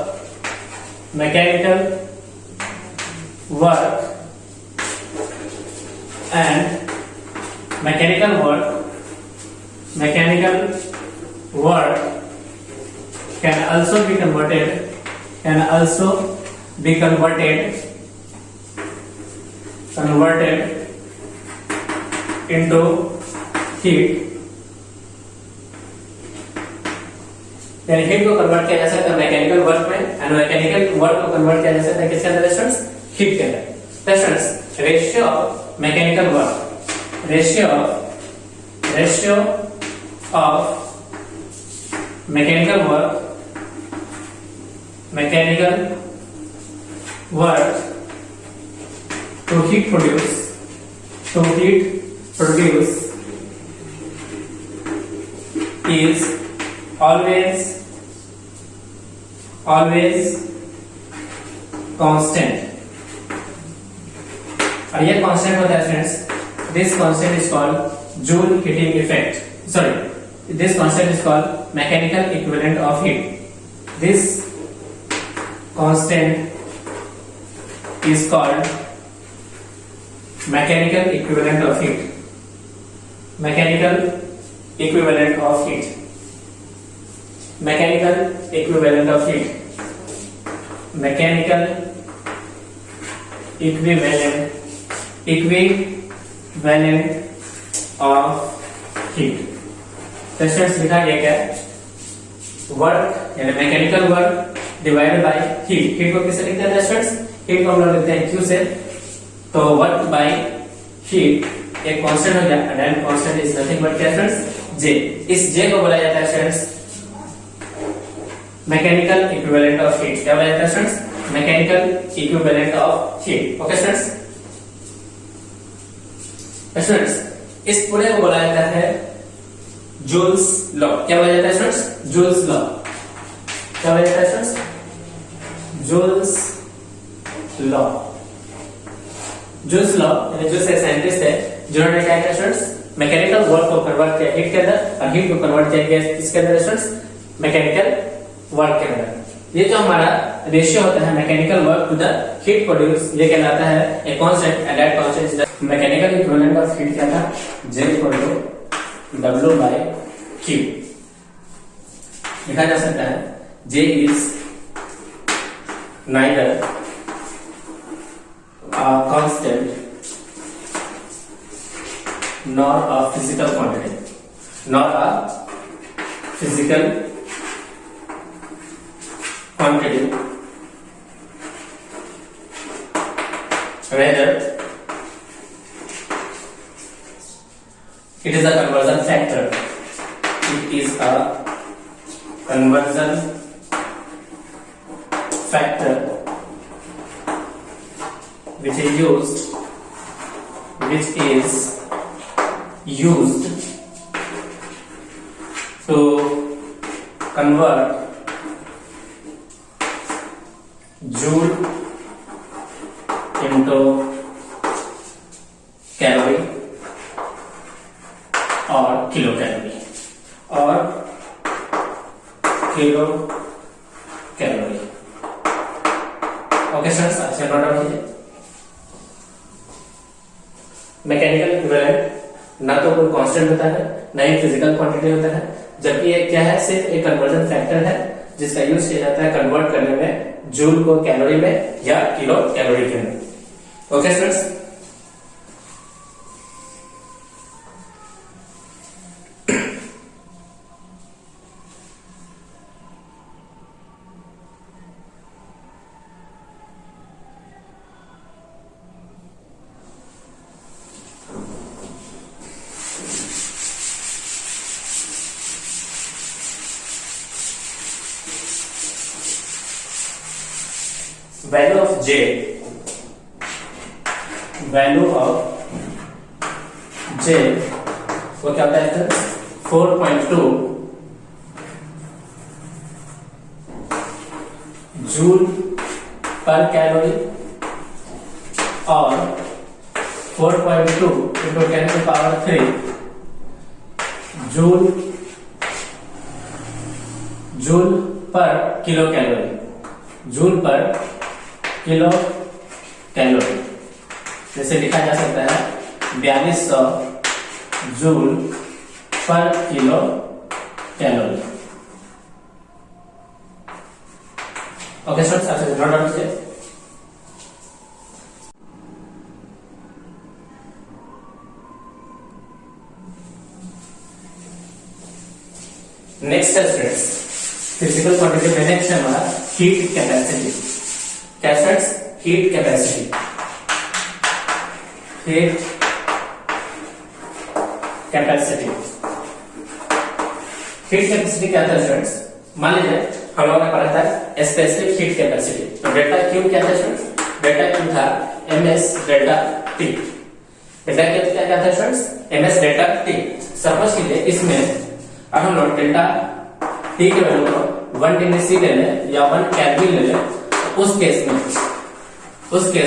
and mechanical work can also be converted into heat। यानी हीट को कन्वर्ट किया जा सकता है मैकेनिकल वर्क में, एंड मैकेनिकल वर्क को कन्वर्ट किया जा सकता है किसके अंदर स्टूडेंट्स, हीट के अंदर। Students ratio of mechanical work, ratio of mechanical work to heat produce is always constant, और ये कांस्टेंट होता है friends, this constant is called Joule heating effect, sorry this constant is called mechanical equivalent of heat, this constant is called mechanical equivalent of heat, mechanical equivalent of heat, mechanical equivalent of heat, mechanical equivalent of heat। तो students लिखा गया क्या, work यानी mechanical work divided by heat. Heat को किससे लिखते हैं students, heat को हम लोग लिखते हैं Q से, तो वर्क बाय हीट एक कांस्टेंट हो गया, and constant is nothing but क्या फ्रेंड्स, J। इस J को बोला जाता है students mechanical equivalent of heat. क्या बोला जाता है students, mechanical equivalent of heat. Okay students, students इस पूरे को बोला जाता है जूल्स लॉ। क्या बोला जाता है स्टूडेंट्स, जूल्स लॉ। क्या बोला जाता है students, joules law. Joules law यानी जूल्स एक साइंटिस्ट है जिन्होंने क्या किया स्टूडेंट्स, मैकेनिकल वर्क को कन्वर्ट किया हीट के अंदर, और हीट को कन्वर्ट किया गया किसके अंदर स्टूडेंट्स, मैकेनिकल वर्क के अंदर। ये जो हमारा रेशियो होता है mechanical work to the heat produce, ये कहलाता है a constant, and that constant is the mechanical equivalent of heat. क्या था, J = W by Q। लिखा जा सकता है J is neither a constant nor a physical quantity, nor a physical quantity, rather it is a conversion factor, it is a conversion factor which is used to convert joule into calorie or kilocalorie or kilocalorie। Okay students, अच्छे note down कीजिए। Mechanical equivalent ना तो कोई constant होता है, ना ही physical quantity होता है, जबकि ये क्या है, सिर्फ एक कन्वर्जन फैक्टर है जिसका यूज किया जाता है कन्वर्ट करने में जूल को कैलोरी में या किलो कैलोरी के अंदर। Okay students, value of J, value of J वो क्या होता है 4.2 जूल पर कैलोरी और 4.2 into 10 to the power 3 joule पर किलो कैलोरी, जूल पर किलो कैलोरी। जैसे लिखा जा सकता है 4200 जूल पर किलो कैलोरी। ओके स्टूडेंट्स, आपसे नोट डाउन कीजिए। नेक्स्ट है स्टूडेंट्स फिजिकल क्वांटिटी में नेक्स्ट है हमारा हीट कैपेसिटी। क्या students? Heat capacity. Heat capacity, heat capacity क्या था स्टूडेंट्स? मान लीजिए हम लोगों ने पढ़ा था स्पेसिफिक हीट कैपेसिटी। तो डेल्टा क्यू क्या था स्टूडेंट्स? डेल्टा क्यू था ms delta t। Delta Q क्या था students? ms delta t। Suppose कीजिए इसमें अब हम लोग डेल्टा t के वैल्यू को 1 डिग्री C ले लें या 1 केल्विन ले लें, उस केस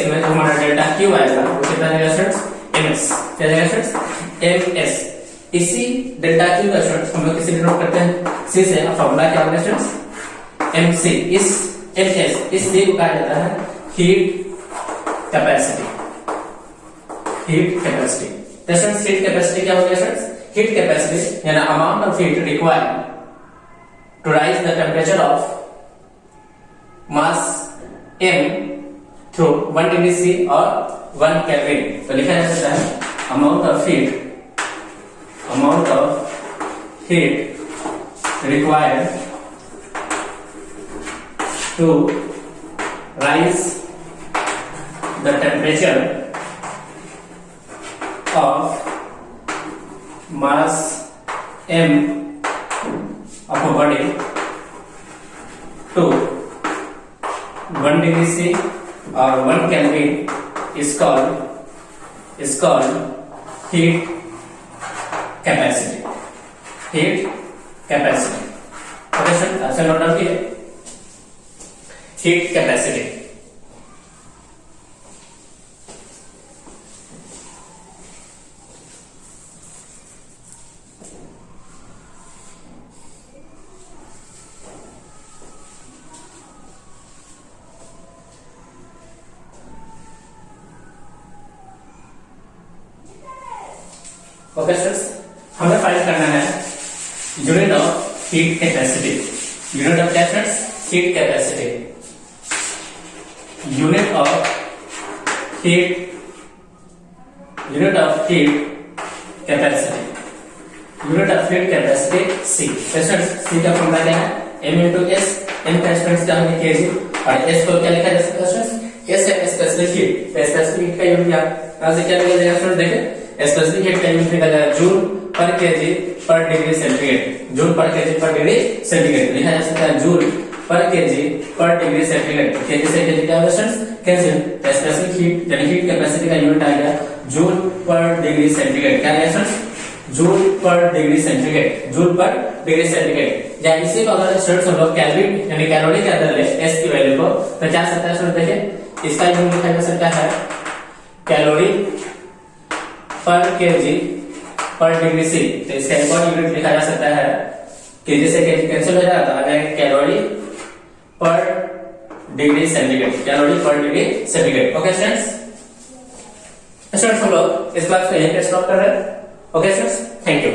में जो हमारा डेल्टा क्यू आएगा वो कितना रहेगा स्टूडेंट्स? ms। क्या रहेगा स्टूडेंट्स? ms। इसी डेल्टा क्यू का स्टूडेंट्स हम लोग किसी डिनोट करते हैं c से। फॉर्मूला क्या होगा स्टूडेंट्स? mc। इस ms इस c को कहा जाता है हीट कैपेसिटी। Heat capacity. तो स्टूडेंट्स हीट कैपेसिटी क्या होगा स्टूडेंट्स? Heat capacity यानी amount of heat required to rise the temperature of mass m through 1 degree C or 1 Kelvin। तो लिखा जा सकता है amount of heat required to rise the temperature of mass m of a body to 1 degree C or 1 Kelvin is called heat capacity। heat capacity। Okay sir, अच्छा note down कीजिए heat capacity। Okay students, हमें find करना है unit of heat capacity. Unit of क्या students? Heat capacity. Unit of heat capacity. Unit of heat capacity C। Students C का formula क्या है? m into s। m का students क्या होगा kg और s को क्या लिखा जा सकता है स्टूडेंट्स? s है स्पेसिफिक हीट। स्पेसिफिक हीट का यूनिट यहाँ से क्या लिखा जाएगा स्टूडेंट्स? देखिए स्पेसिफिक हीट का यूनिट लिखा जाएगा जूल पर केजी पर डिग्री सेंटीग्रेड। जूल पर केजी पर डिग्री सेंटीग्रेड लिखा जा सकता है जूल पर केजी पर डिग्री सेंटीग्रेड। केजी से केजी क्या होगा स्टूडेंट्स? कैंसिल। स्पेसिफिक हीट यानी हीट कैपेसिटी का यूनिट आ गया जूल पर डिग्री सेंटीग्रेड। क्या है स्टूडेंट्स? जूल पर डिग्री सेंटीग्रेड। जूल पर डिग्री सेंटीग्रेड। या इसी को अगर स्टूडेंट्स हम लोग केल्विन यानी कैलोरी के अंदर ले s की वैल्यू को, तो क्या सकता है स्टूडेंट? देखिए इसका यूनिट लिखा जा सकता है कैलोरी पर केजी पर डिग्री C। तो इसका एक और यूनिट लिखा जा सकता है केजी से केजी कैंसिल हो जाएगा तो आ जाएगा कैलोरी पर डिग्री सेंटीग्रेड। कैलोरी पर डिग्री सेंटीग्रेड। ओके स्टूडेंट्स, हम लोग इस क्लास को यहीं पे स्टॉप कर रहे हैं। Okay students, thank you.